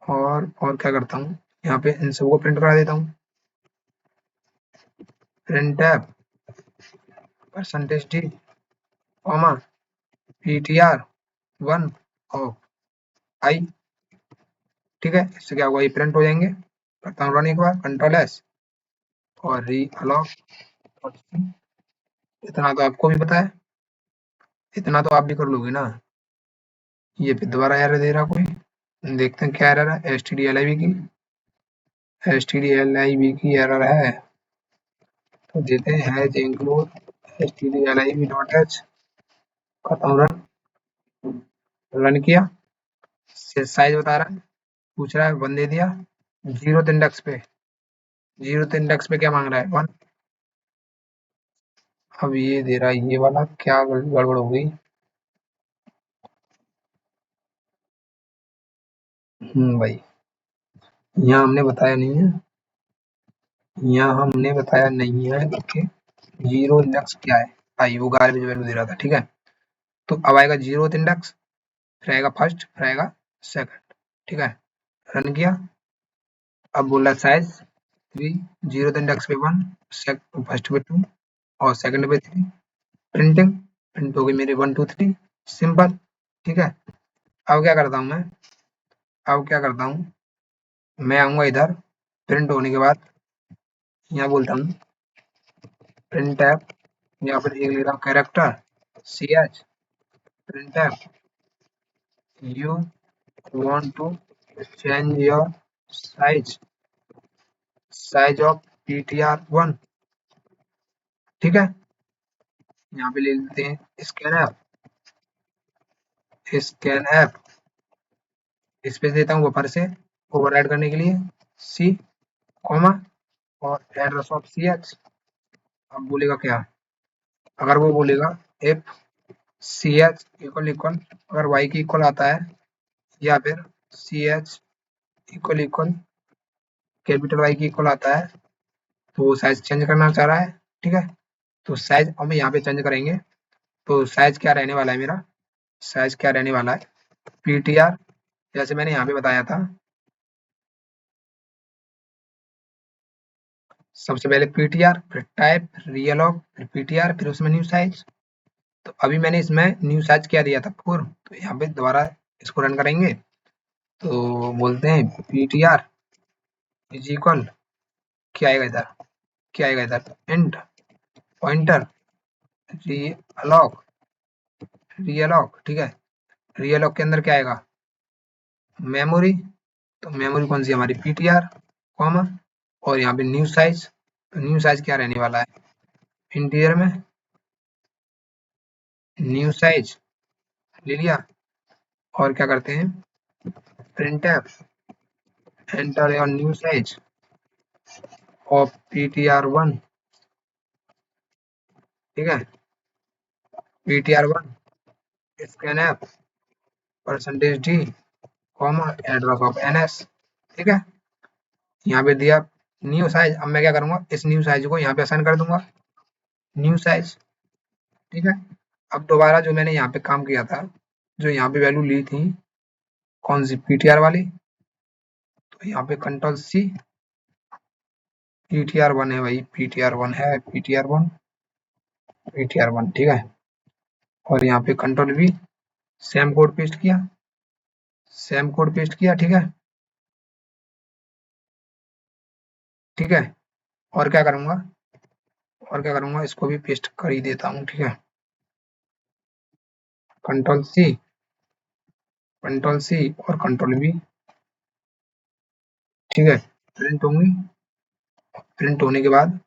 और क्या करता हूँ, यहाँ पे इन सबको प्रिंट करा देता हूँ, print f %d comma PTR1 of I, ठीक है। इससे क्या होगा, ये प्रिंट हो जाएंगे। करता हूँ रन एक बार, कंट्रोल-S और री अलाउ। इतना तो आपको भी पता है, इतना तो आप भी कर लोगे ना। ये फिर दोबारा एरर दे रहा कोई, देखते हैं क्या एरर है, stdlib की एरर है, तो देते हैं हैज इंक्लूड stdlib.h। करता हूँ रन, रन किया, साइज बता रहा है, पूछ रहा है 1 दे दिया, 0th इंडेक्स पे, 0th इंडेक्स पे क्या मांग रहा है, 1। अब ये दे रहा है ये वाला, क्या गड़बड़ हो गई, भाई यहाँ हमने बताया नहीं है, यहाँ हमने बताया नहीं है कि 0 इंडेक्स क्या है, आई वो गार्बेज वैल्यू दे रहा था, ठीक है। तो अब आएगा 0th इंडेक्स, फिर आएगा फर्स्ट, फिर आएगा सेकंड, ठीक है, रन किया। अब बोल रहा है साइज 3, 0th इंडेक्स पे 1, फर्स्ट पे 2 और सेकंड पे 3, प्रिंटिंग, प्रिंट हो गई मेरी 1 2 3, सिंपल, ठीक है। अब क्या करता हूँ मैं, अब क्या करता हूँ, मैं आऊंगा इधर, प्रिंट होने के बाद यहाँ बोलता हूँ प्रिंट ऐप, यहाँ पर एक ले रहा हूँ character ch, print F you want to change your size of PTR1, ठीक है। यहाँ पे ले लेते हैं स्कैन ऐप स्पेस देता हूँ बफर से ओवरराइड करने के लिए, C कॉमा और एड्रेस ऑफ ch। अब बोलेगा क्या, अगर वो बोलेगा if ch इक्वल इक्वल, अगर y की इक्वल आता है, या फिर ch equal equal capital Y की इक्वल आता है, तो वो साइज चेंज करना चाह रहा है, ठीक है। तो साइज हम यहाँ पे चेंज करेंगे, तो साइज क्या रहने वाला है मेरा, साइज क्या रहने वाला है, PTR, जैसे मैंने यहाँ पे बताया था, सबसे पहले PTR, फिर टाइप रियलॉग, फिर PTR, फिर उसमें न्यू साइज। तो अभी मैंने इसमें न्यू साइज क्या दिया था 4, तो यहाँ पे दोबारा इसको रन करेंगे, तो बोलते हैं PTR इज इक्वल, क्या आएगा इधर, क्या आएगा इधर, इंट पॉइंटर रियलॉग, रियलॉग, ठीक है। रियलॉग के अंदर क्या आएगा, मेमोरी, तो मेमोरी कौन सी हमारी PTR कॉमा, और यहाँ पे न्यू साइज, तो न्यू साइज क्या रहने वाला है, इंटीरियर में न्यू साइज ले लिया। और क्या करते हैं, print enter your new size of PTR1, ठीक है, PTR1 scan app %d comma address of NS, ठीक है। यहाँ पे दिया न्यू साइज, अब मैं क्या करूंगा, इस न्यू साइज को यहाँ पे असाइन कर दूंगा, न्यू साइज। ठीक है। अब दोबारा जो मैंने यहाँ पे काम किया था, जो यहाँ पे वैल्यू ली थी, कौन सी, पीटीआर वाली, तो यहाँ पे कंट्रोल सी, पीटीआर वन है भाई, पीटीआर वन है, पीटीआर वन, पीटीआर वन, ठीक है। और यहाँ पे control we, same code paste किया, सेम कोड पेस्ट किया, ठीक है, ठीक है। और क्या करूंगा, और क्या करूंगा, इसको भी पेस्ट कर ही देता हूँ, ठीक है, कंट्रोल सी, कंट्रोल सी और कंट्रोल वी, ठीक है, प्रिंट होंगी, प्रिंट होने के बाद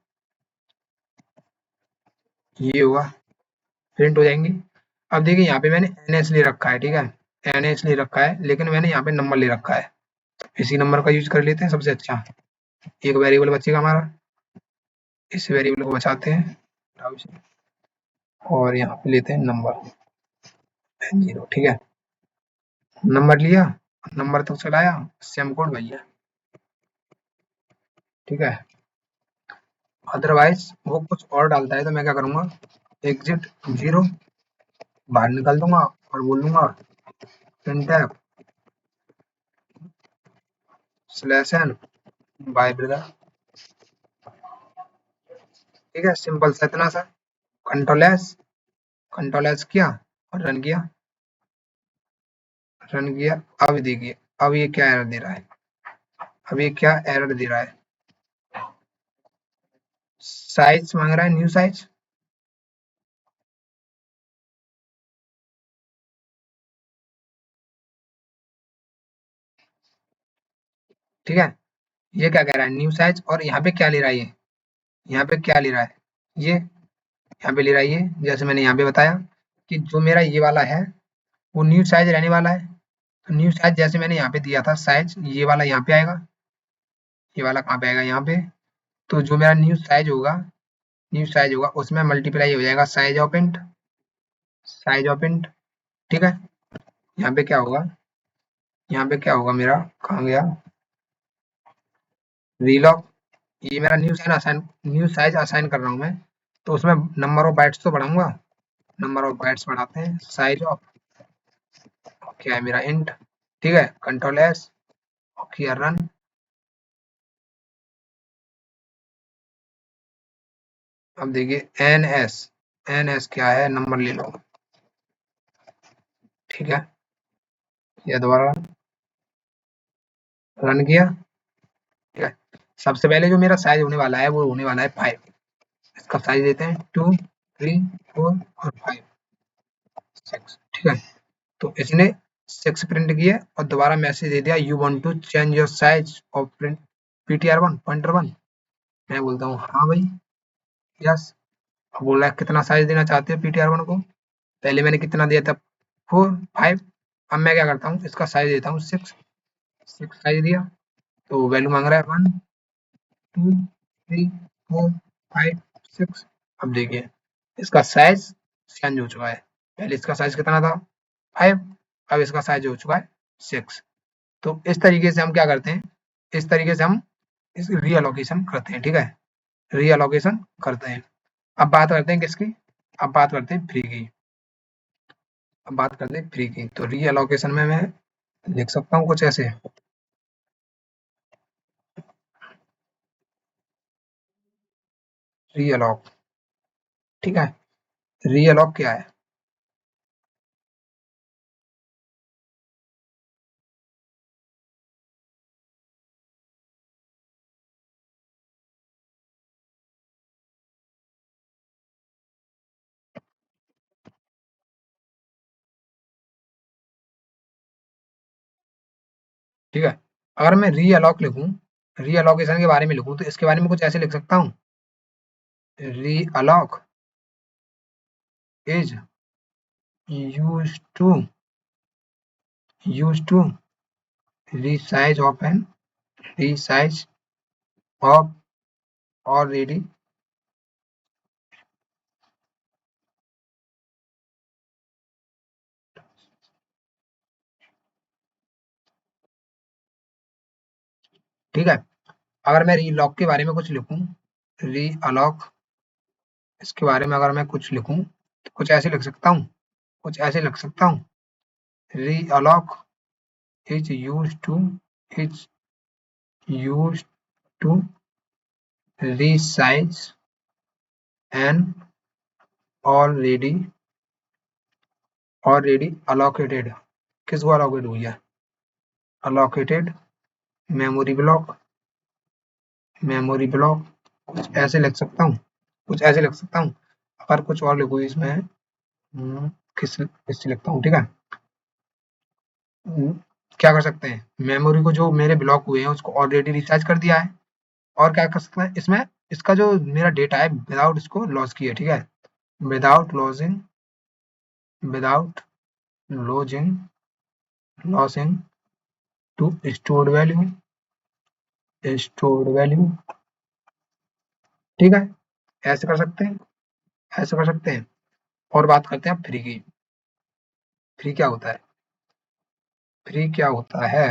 ये होगा, प्रिंट हो जाएंगी। अब देखिए यहाँ पे मैंने एनएस ले रखा है, ठीक है, एनएस ले रखा है, लेकिन मैंने यहाँ पे नंबर ले रखा है, इसी नंबर का यूज कर लेते हैं सबसे अच्छा, एक वेरिएबल बचेगा हमारा, इस वेरिएबल को बचाते हैं और यहाँ पे लेते हैं नंबर 0, ठीक है, नंबर लिया, नंबर तक चलाया, सेम कोड भैया, ठीक है। अदरवाइज वो कुछ और डालता है तो मैं क्या करूंगा, एग्जिट 0 बाहर निकल दूंगा और बोल दूंगा printf slash N bye brother, ठीक है, सिंपल सा इतना सा, कंट्रोल एस किया और रन किया, रन किया। अब देखिए, अब ये क्या एरर दे रहा है, अब ये क्या एरर दे रहा है, साइज मांग रहा है, न्यू साइज, ठीक है, ये क्या कह रहा है, न्यू साइज, और यहाँ पे क्या ले रहा है, ये यहाँ पे क्या ले रहा है, ये यहाँ पे ले रहा है, ये जैसे मैंने यहाँ पे बताया कि जो मेरा ये वाला है वो न्यू साइज रहने वाला है, तो न्यू साइज जैसे मैंने यहाँ पे दिया था साइज, ये वाला यहाँ पे आएगा, ये वाला कहाँ पे आएगा, यहाँ पे, तो जो मेरा न्यू साइज होगा, न्यू साइज होगा उसमें मल्टीप्लाई हो जाएगा size of int, size of int, ठीक है। यहाँ पे क्या होगा, यहाँ पे क्या होगा मेरा, कहाँ गया, रीलॉक, ये मेरा न्यू साइज असाइन कर रहा हूँ मैं, तो उसमें नंबर ऑफ बाइट्स तो बढ़ाऊंगा, नंबर ऑफ बाइट्स बढ़ाते हैं, साइज ऑफ, क्या है मेरा इंट, ठीक है, कंट्रोल एस और किया रन। अब देखिए एन एस क्या है, नंबर ले लो, ठीक है, ये दोबारा रन किया, ठीक है। सबसे पहले जो मेरा साइज होने वाला है वो होने वाला है 5, इसका साइज देते हैं 2, 3, 4 और 5, 6, ठीक है। तो इसने 6 प्रिंट किए और दोबारा मैसेज दे दिया, you want to change your size of print PTR one pointer one, मैं बोलता हूँ हाँ भाई, यस। अब बोल रहा है कितना साइज देना चाहते हो पीटीआर वन को, पहले मैंने कितना दिया था, 4, 5, अब मैं क्या करता हूँ, इसका साइज देता हूँ 6, 6 साइज दिया, तो वैल्यू मांग रहा है 1, 2, 3, 4, 5, 6। अब देखिए इसका साइज चेंज हो चुका है, पहले इसका साइज कितना था 5, अब इसका साइज हो चुका है 6। तो इस तरीके से हम क्या करते हैं, इस तरीके से हम इस रीअलोकेशन करते हैं, ठीक है, रीअलोकेशन करते हैं। अब बात करते हैं किसकी, अब बात करते हैं फ्री की, अब बात करते हैं फ्री की, तो रीअलोकेशन में मैं लिख सकता हूँ कुछ ऐसे, रीअलॉक, ठीक है, रीअलॉक क्या है, ठीक है। अगर मैं रीअलॉक लिखूं, रीअलोकेशन के बारे में लिखूं, तो इसके बारे में कुछ ऐसे लिख सकता हूँ, रीअलॉक is used to used to resize of an resize of already, ठीक है। अगर मैं रीलॉक के बारे में कुछ लिखूं, री अलॉक, इसके बारे में अगर मैं कुछ लिखूं तो कुछ ऐसे लिख सकता हूँ, कुछ ऐसे लिख सकता हूँ, realloc is is use to resize an already allocated, किसको allocate हुई है, allocated मेमोरी ब्लॉक, कुछ ऐसे लिख सकता हूँ, कुछ ऐसे लिख सकता हूँ। अगर कुछ और लिखूँ इसमें, किस किससे लिखता हूँ, ठीक है। हम्म, क्या कर सकते हैं, मेमोरी को जो मेरे ब्लॉक हुए हैं उसको ऑलरेडी रिचार्ज कर दिया है। और क्या कर सकते हैं इसमें, इसका जो मेरा डेटा है विदाउट इसको लॉस किए, ठीक है, without losing, without losing losing to stored value, ठीक है, ऐसे कर सकते हैं, ऐसे कर सकते हैं। और बात करते हैं फ्री की, फ्री क्या होता है, फ्री क्या होता है,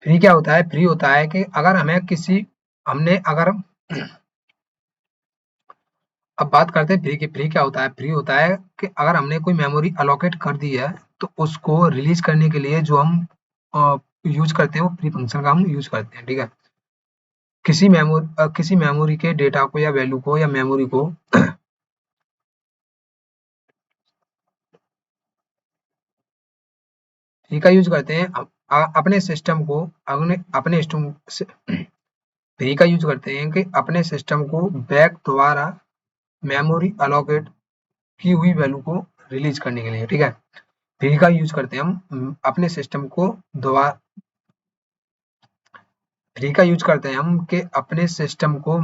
फ्री क्या होता है, फ्री होता है कि अगर हमें किसी, हमने अगर अब बात करते हैं फ्री की, फ्री क्या होता है, फ्री होता है कि अगर हमने कोई मेमोरी अलोकेट कर दी है तो उसको रिलीज करने के लिए जो हम यूज करते हैं वो फ्री फंक्शन का हम यूज करते हैं, ठीक है। किसी मेमोरी के डेटा को या वैल्यू को या मेमोरी को फ्री का यूज करते हैं अपने सिस्टम को, अपने अपने सिस्टम फ्री का यूज करते हैं कि अपने सिस्टम को बैक दोबारा मेमोरी अलोकेट की हुई वैल्यू को रिलीज करने के लिए, ठीक है। फ्री का यूज करते हैं हम अपने सिस्टम को दोबारा, फ्री का यूज करते हैं हम कि अपने सिस्टम को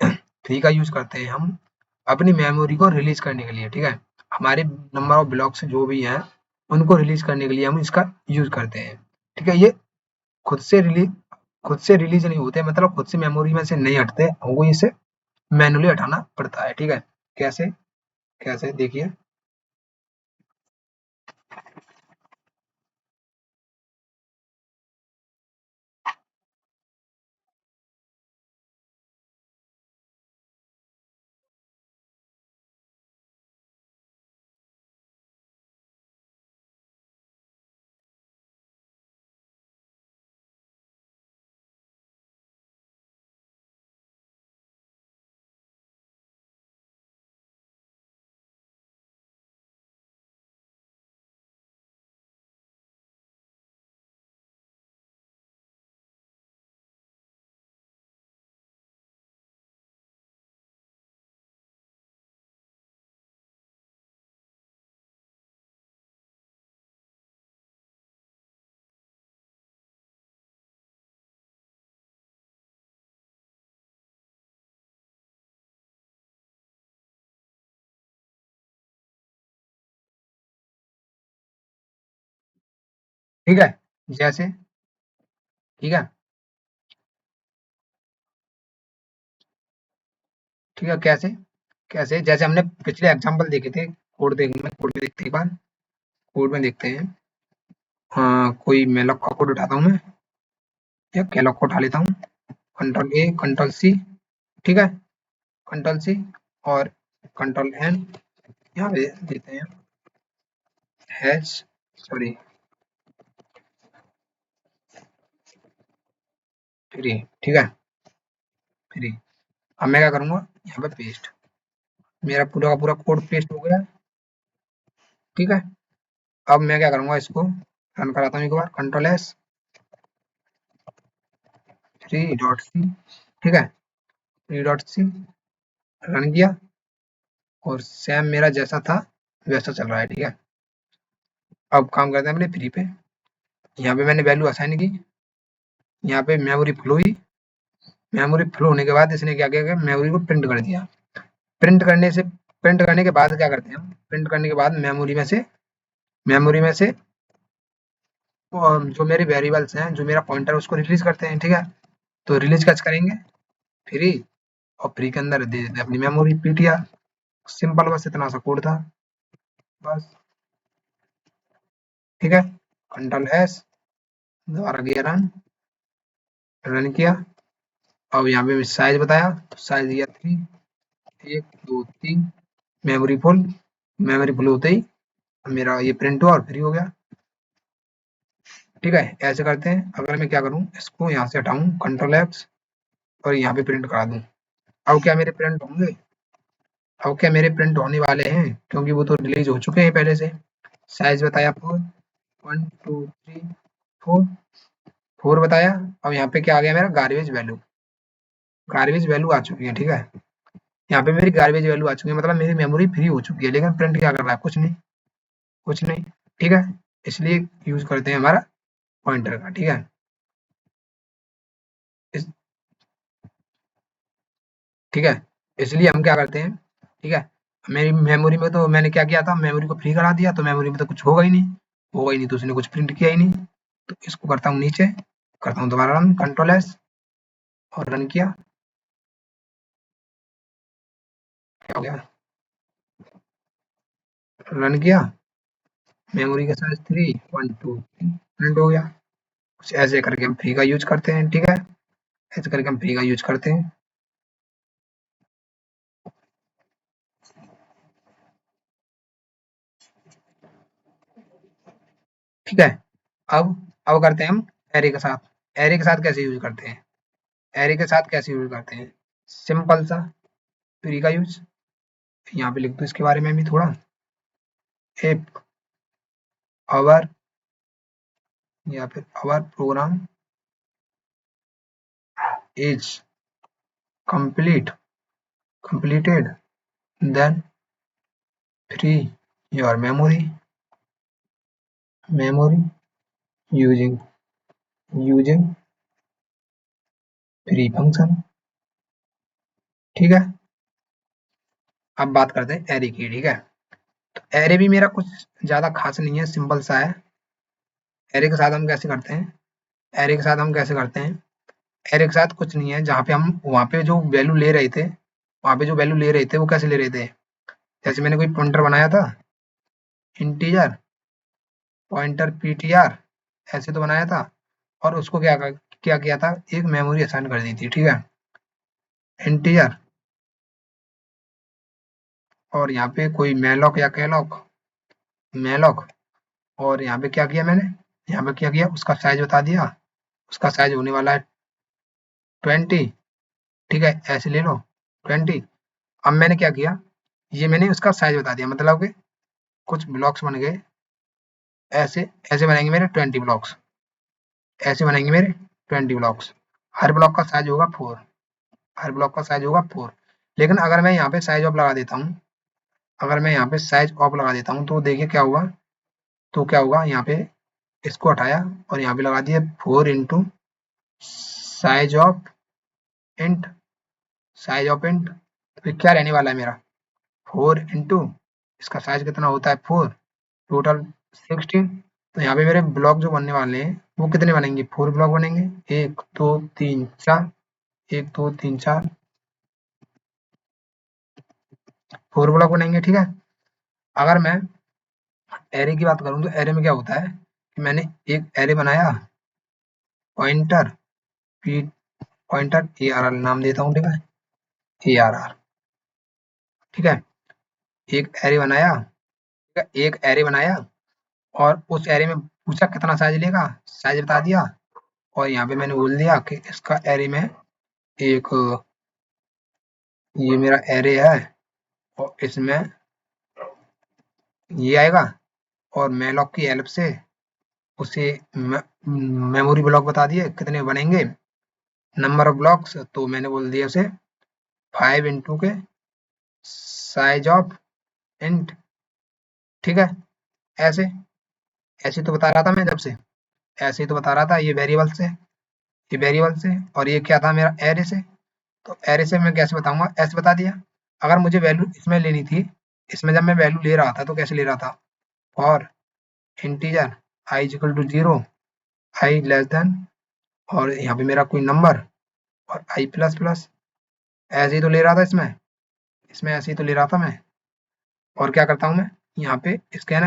फ्री का यूज करते हैं हम अपनी मेमोरी को रिलीज करने के लिए, ठीक है। हमारे नंबर ऑफ ब्लॉक्स जो भी हैं उनको रिलीज करने के लिए हम इसका यूज करते हैं, ठीक है। ये खुद से रिलीज, खुद से रिलीज नहीं होते, मतलब खुद से मेमोरी में से नहीं हटते, हमको इसे मैनुअली हटाना पड़ता है, ठीक है। कैसे, कैसे देखिए, ठीक है, जैसे, ठीक है, ठीक है, कैसे, कैसे जैसे हमने पिछले एग्जांपल देखे थे, कोड देखने में, कोड में देखते हैं एक बार, कोड में देखते हैं। हाँ, कोई मेलॉक का कोड उठाता हूँ मैं, या कैलॉक को उठा लेता हूँ, कंट्रोल ए कंट्रोल सी, ठीक है, कंट्रोल सी और कंट्रोल एन, यहाँ पे देते हैं हैश, सॉरी, फ्री, ठीक है, फ्री। अब मैं क्या करूँगा, यहाँ पे पेस्ट, मेरा पूरा का पूरा कोड पेस्ट हो गया, ठीक है। अब मैं क्या करूँगा, इसको रन कराता हूँ एक बार, control S, three dot C, ठीक है, थ्री डॉट सी, रन किया और सेम मेरा जैसा था वैसा चल रहा है, ठीक है। अब काम करते हैं अपने फ्री पे, यहाँ पे मैंने वैल्यू असाइन की, यहाँ पे मेमोरी फ्लो हुई, मेमोरी फ्लो होने के बाद इसने क्या किया, मेमोरी को प्रिंट कर दिया। प्रिंट करने से, प्रिंट करने के बाद क्या करते हैं हम, प्रिंट करने के बाद मेमोरी में से जो मेरे वेरिएबल्स हैं, जो मेरा पॉइंटर है उसको रिलीज करते हैं, ठीक है। तो रिलीज कैसे करेंगे, फ्री, और फ्री के अंदर दे देते हैं अपनी मेमोरी पीटीआर, सिंपल बस इतना सा कोड था बस। ठीक है, कंट्रोल एस, दोबारा किया रन, रन किया। अब यहाँ पे साइज बताया, साइज दिया 3, 1 2 3, मेमोरी फुल होते ही मेरा ये प्रिंट हुआ और फ्री हो गया। ठीक है, ऐसे करते हैं। अगर मैं क्या करूँ, इसको यहाँ से हटाऊँ, कंट्रोल एक्स, और यहाँ पे प्रिंट करा दूँ। अब क्या मेरे प्रिंट होंगे? अब क्या मेरे प्रिंट होने वाले हैं, क्योंकि वो तो रिलीज हो चुके हैं पहले से। साइज बताया 4, 1 2 3 4, 4 बताया। अब यहाँ पे क्या आ गया मेरा, गार्बेज वैल्यू आ चुकी है। ठीक है, यहाँ पे मेरी गार्बेज वैल्यू आ चुकी है, मतलब मेरी मेमोरी फ्री हो चुकी है। लेकिन प्रिंट क्या कर रहा है, कुछ नहीं, कुछ नहीं। ठीक है, इसलिए यूज करते हैं हमारा पॉइंटर का। ठीक है, इस ठीक है, इसलिए हम क्या करते हैं, ठीक है, मेरी मेमोरी में तो मैंने क्या किया था, मेमोरी को फ्री करा दिया, तो मेमोरी में तो कुछ होगा ही नहीं, तो उसने कुछ प्रिंट किया ही नहीं। तो इसको करता हूँ नीचे, करता हूँ दोबारा रन, कंट्रोल एस, और रन किया। क्या हो गया, रन किया, मेमोरी का साइज 3 1 2 3 प्रिंट हो गया। कुछ ऐसे करके हम फ्री का यूज करते हैं। ठीक है, ऐसे करके हम फ्री का यूज करते हैं। ठीक है, अब करते हैं हम एरे के साथ। एरे के साथ कैसे यूज करते हैं, एरे के साथ कैसे यूज करते हैं, सिंपल सा फ्री का यूज। यहाँ पे लिख दो इसके बारे में भी थोड़ा, इफ आवर, या फिर our program is completed, then free your memory using free function। ठीक है, अब बात करते हैं एरे की। ठीक है, तो एरे भी मेरा कुछ ज्यादा खास नहीं है, सिंपल सा है। एरे के साथ हम कैसे करते हैं, एरे के साथ हम कैसे करते हैं, एरे के साथ कुछ नहीं है। जहाँ पे हम वहाँ पे जो वैल्यू ले रहे थे, वहाँ पे जो वैल्यू ले रहे थे वो कैसे ले रहे थे, जैसे मैंने कोई पॉइंटर बनाया था, इंटीजर पॉइंटर पीटीआर, ऐसे तो बनाया था, और उसको क्या किया था, एक मेमोरी असाइन कर दी थी। ठीक है, इंटीजर, और यहाँ पे कोई मैलॉक या कैलॉक, मैलॉक, और यहाँ पे क्या किया मैंने, यहाँ पे क्या किया, उसका साइज बता दिया, उसका साइज होने वाला है 20। ठीक है, ऐसे ले लो 20। अब मैंने क्या किया, ये मैंने उसका साइज बता दिया, मतलब कि कुछ ब्लॉक्स बन गए, ऐसे ऐसे बनेंगे मेरे 20 ब्लॉक्स, ऐसे बनेंगे मेरे 20 ब्लॉक्स। हर ब्लॉक का साइज होगा 4, हर ब्लॉक का साइज होगा 4। लेकिन अगर मैं यहाँ पे साइज ऑफ लगा देता हूँ, अगर मैं यहाँ पे साइज ऑफ लगा देता हूँ, तो देखिए क्या हुआ, तो क्या होगा, यहाँ पे इसको हटाया और यहाँ पे लगा दिया 4 into size of int, size of int. तो फिर क्या रहने वाला है मेरा, 4 इंटू इसका साइज कितना होता है 4, टोटल 16। तो यहाँ पे मेरे ब्लॉक जो बनने वाले हैं वो कितने बनेंगे, 4 ब्लॉक बनेंगे, 1 2 3 4, 1 2 3 4, 4 ब्लॉक बनेंगे। ठीक है, अगर मैं एरे की बात करूँ तो एरे में क्या होता है कि मैंने एक एरे बनाया, pointer P pointer A R R नाम देता हूँ। ठीक है, ए आर आर। ठीक है, एक एरे बनाया, ठीक है, एक एरे बनाया, और उस एरे में पूछा कितना साइज लेगा, साइज बता दिया, और यहाँ पे मैंने बोल दिया कि इसका एरे में एक, ये मेरा एरे है और इसमें ये आएगा, और मैलॉक की हेल्प से उसे मेमोरी ब्लॉक बता दिए कितने बनेंगे, नंबर ऑफ ब्लॉक्स, तो मैंने बोल दिया उसे 5 इंटू के साइज ऑफ इंट। ठीक है, ऐसे ऐसे तो बता रहा था मैं जब से, ऐसे ही तो बता रहा था, ये वेरिएबल से, ये वेरिएबल से, और ये क्या था मेरा एरे से। तो एरे से मैं कैसे बताऊंगा, ऐसे बता दिया। अगर मुझे वैल्यू इसमें लेनी थी, इसमें जब मैं वैल्यू ले रहा था तो कैसे ले रहा था, for integer I is equal to 0, I less than, और यहाँ पे मेरा कोई नंबर, और आई प्लस प्लस, ऐसे ही तो ले रहा था इसमें, इसमें ऐसे ही तो ले रहा था मैं। और क्या करता हूँ मैं यहाँ पे scan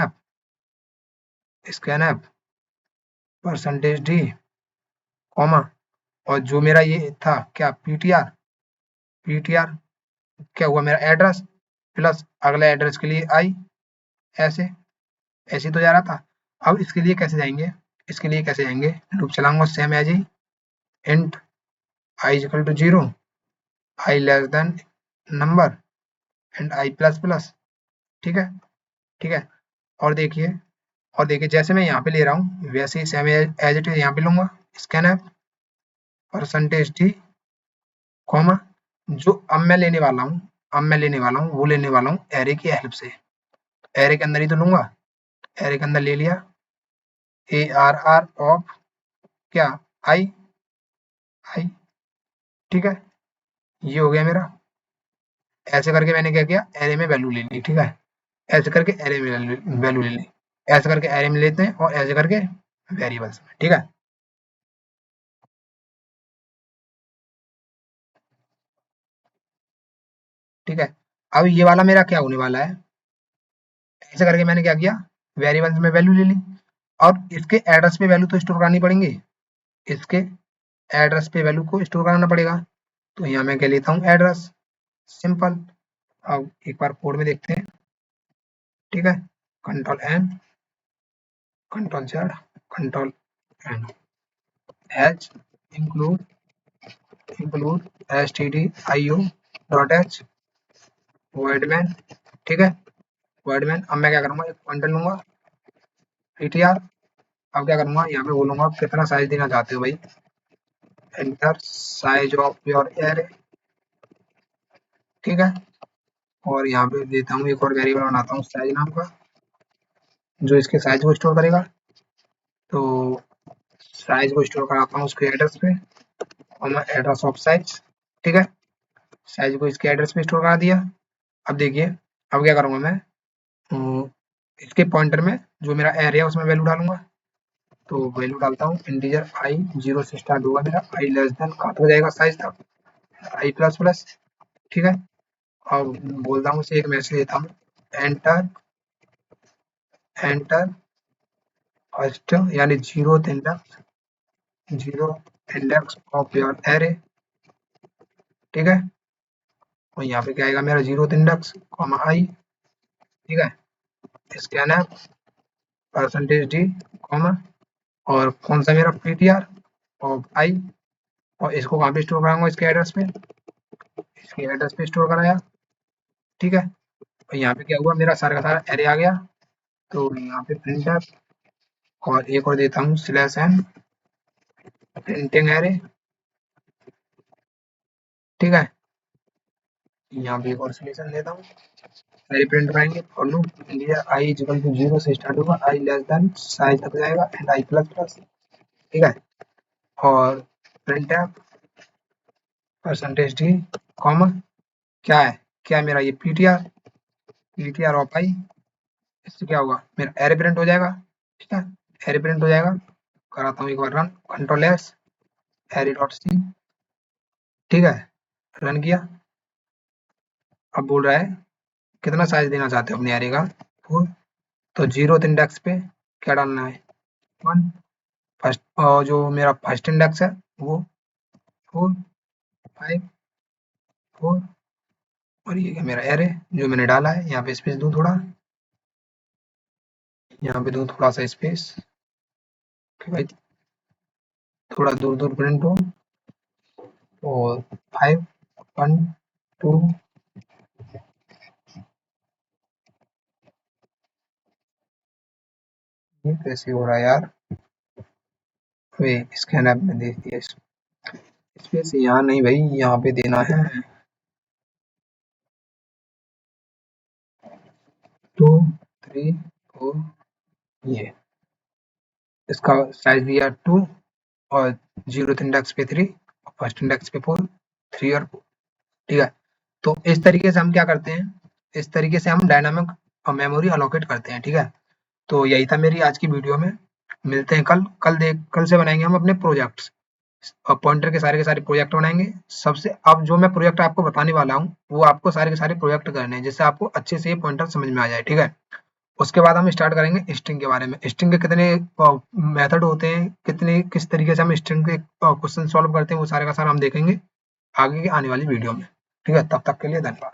app percentage D comma और जो मेरा ये था क्या पीटीआर क्या हुआ मेरा एड्रेस प्लस अगले एड्रेस के लिए आई ऐसे ऐसे तो जा रहा था। अब इसके लिए कैसे जाएंगे लूप चलाऊंगा सेम एज ही int I equal to 0 I less than number and I plus plus. ठीक है ठीक है। और देखिए जैसे मैं यहाँ पे ले रहा हूँ वैसे ही सेम एज इट इज यहाँ पे लूंगा scan app percentage D comma जो अब मैं लेने वाला हूँ वो लेने वाला हूँ एरे की हेल्प से। एरे के अंदर ही तो लूंगा। एरे के अंदर ले लिया ए आर आर ऑफ क्या आई आई। ठीक है ये हो गया मेरा। ऐसे करके मैंने क्या किया एरे में वैल्यू ले ली। ठीक है ऐसे करके एरे में वैल्यू ले ली। ऐसे करके एरे में लेते हैं और ऐसे करके वेरिएबल्स में। ठीक है ठीक है। अब ये वाला मेरा क्या होने वाला है ऐसे करके मैंने क्या किया वेरिएबल्स में वैल्यू ले ली और इसके एड्रेस पे वैल्यू तो स्टोर करनी पड़ेंगे। इसके एड्रेस पे वैल्यू को स्टोर कराना पड़ेगा। तो यहाँ मैं क्या लेता हूँ एड्रेस सिंपल। अब एक बार कोड में देखते हैं। ठीक है control N control Z control N H include stdio dot H वर्डमैन। ठीक है वर्डमैन। अब मैं क्या करूंगा एक पॉइंटर लूंगा ptr। अब क्या करूंगा यहाँ पे बोलूंगा कितना साइज देना चाहते हो भाई enter size of your array. ठीक है और यहाँ पे देता हूँ एक और वेरिएबल बनाता हूँ साइज नाम का जो इसके साइज को स्टोर करेगा। तो साइज को स्टोर कराता हूँ उसके एड्रेस पे और मैं एड्रेस ऑफ साइज। ठीक है साइज को इसके एड्रेस पे स्टोर करा दिया। अब देखिए अब क्या करूंगा मैं इसके पॉइंटर में जो मेरा एरे है उसमें वैल्यू डालूंगा। तो वैल्यू डालता हूँ इंटीजर आई 0 से स्टार्ट होगा मेरा आई लेस देन कहाँ तक जाएगा साइज तक आई प्लस प्लस। ठीक है और बोलता हूँ उसे एक मैसेज देता हूँ एंटर एंटर फर्स्ट यानी zero index of your array. ठीक है और यहाँ पे क्या आएगा मेरा जीरो इंडेक्स कॉमा आई। ठीक है scan app percentage D comma और कौन सा मेरा पीटीआर ऑफ आई और इसको कहाँ पे स्टोर कराऊंगा इसके एड्रेस पे स्टोर कराया। ठीक है और यहाँ पे क्या हुआ मेरा सारा का सारा एरे आ गया। तो यहाँ पे प्रिंटर और एक और देता हूँ स्लैश एन प्रिंटिंग एरे। ठीक है यहाँ पे एक और सॉल्यूशन देता हूँ एरे प्रिंट कराएंगे for loop India i equal to 0 से स्टार्ट होगा आई लेस देन साइज तक जाएगा एंड आई प्लस प्लस। ठीक है और प्रिंट परसेंटेज डी कॉमा क्या है मेरा ये पीटीआर ऑफ आई। इससे क्या होगा मेरा एरे प्रिंट हो जाएगा। ठीक है एरे प्रिंट हो जाएगा। कराता हूँ एक बार run control S array dot C. ठीक है रन किया। अब बोल रहा है कितना साइज देना चाहते हो अपने एरे का 4। तो 0th इंडेक्स पे क्या डालना है 1 फर्स्ट और जो मेरा फर्स्ट इंडेक्स है वो 4 5 4 और ये क्या मेरा एरे जो मैंने डाला है यहाँ पे स्पेस दूँ थोड़ा यहाँ पे दूँ थोड़ा सा स्पेस कि भाई थोड़ा दूर दूर प्रिंट हो और 5 1 2 ये कैसे हो रहा है यार वे स्कैन ऐप में दे दिया स्पेस यहाँ नहीं भाई यहाँ पे देना है 2 3 4 ये इसका साइज दिया 2 और 0th इंडेक्स पे 3 और फर्स्ट इंडेक्स पे 4 3 और 4। ठीक है तो इस तरीके से हम क्या करते हैं इस तरीके से हम डायनामिक मेमोरी अलोकेट करते हैं। ठीक है तो यही था मेरी आज की वीडियो में। मिलते हैं कल से बनाएंगे हम अपने प्रोजेक्ट्स पॉइंटर के सारे प्रोजेक्ट बनाएंगे। सबसे अब जो मैं प्रोजेक्ट आपको बताने वाला हूँ वो आपको सारे के सारे प्रोजेक्ट करने हैं, जिससे आपको अच्छे से ये पॉइंटर समझ में आ जाए, ठीक है। उसके बाद हम स्टार्ट करेंगे स्ट्रिंग के बारे में। स्ट्रिंग के कितने मेथड होते हैं, कितने किस तरीके से हम स्ट्रिंग के क्वेश्चन सॉल्व करते हैं, वो सारे का सारा हम देखेंगे आगे की आने वाली वीडियो में, ठीक है। तब तक के लिए धन्यवाद।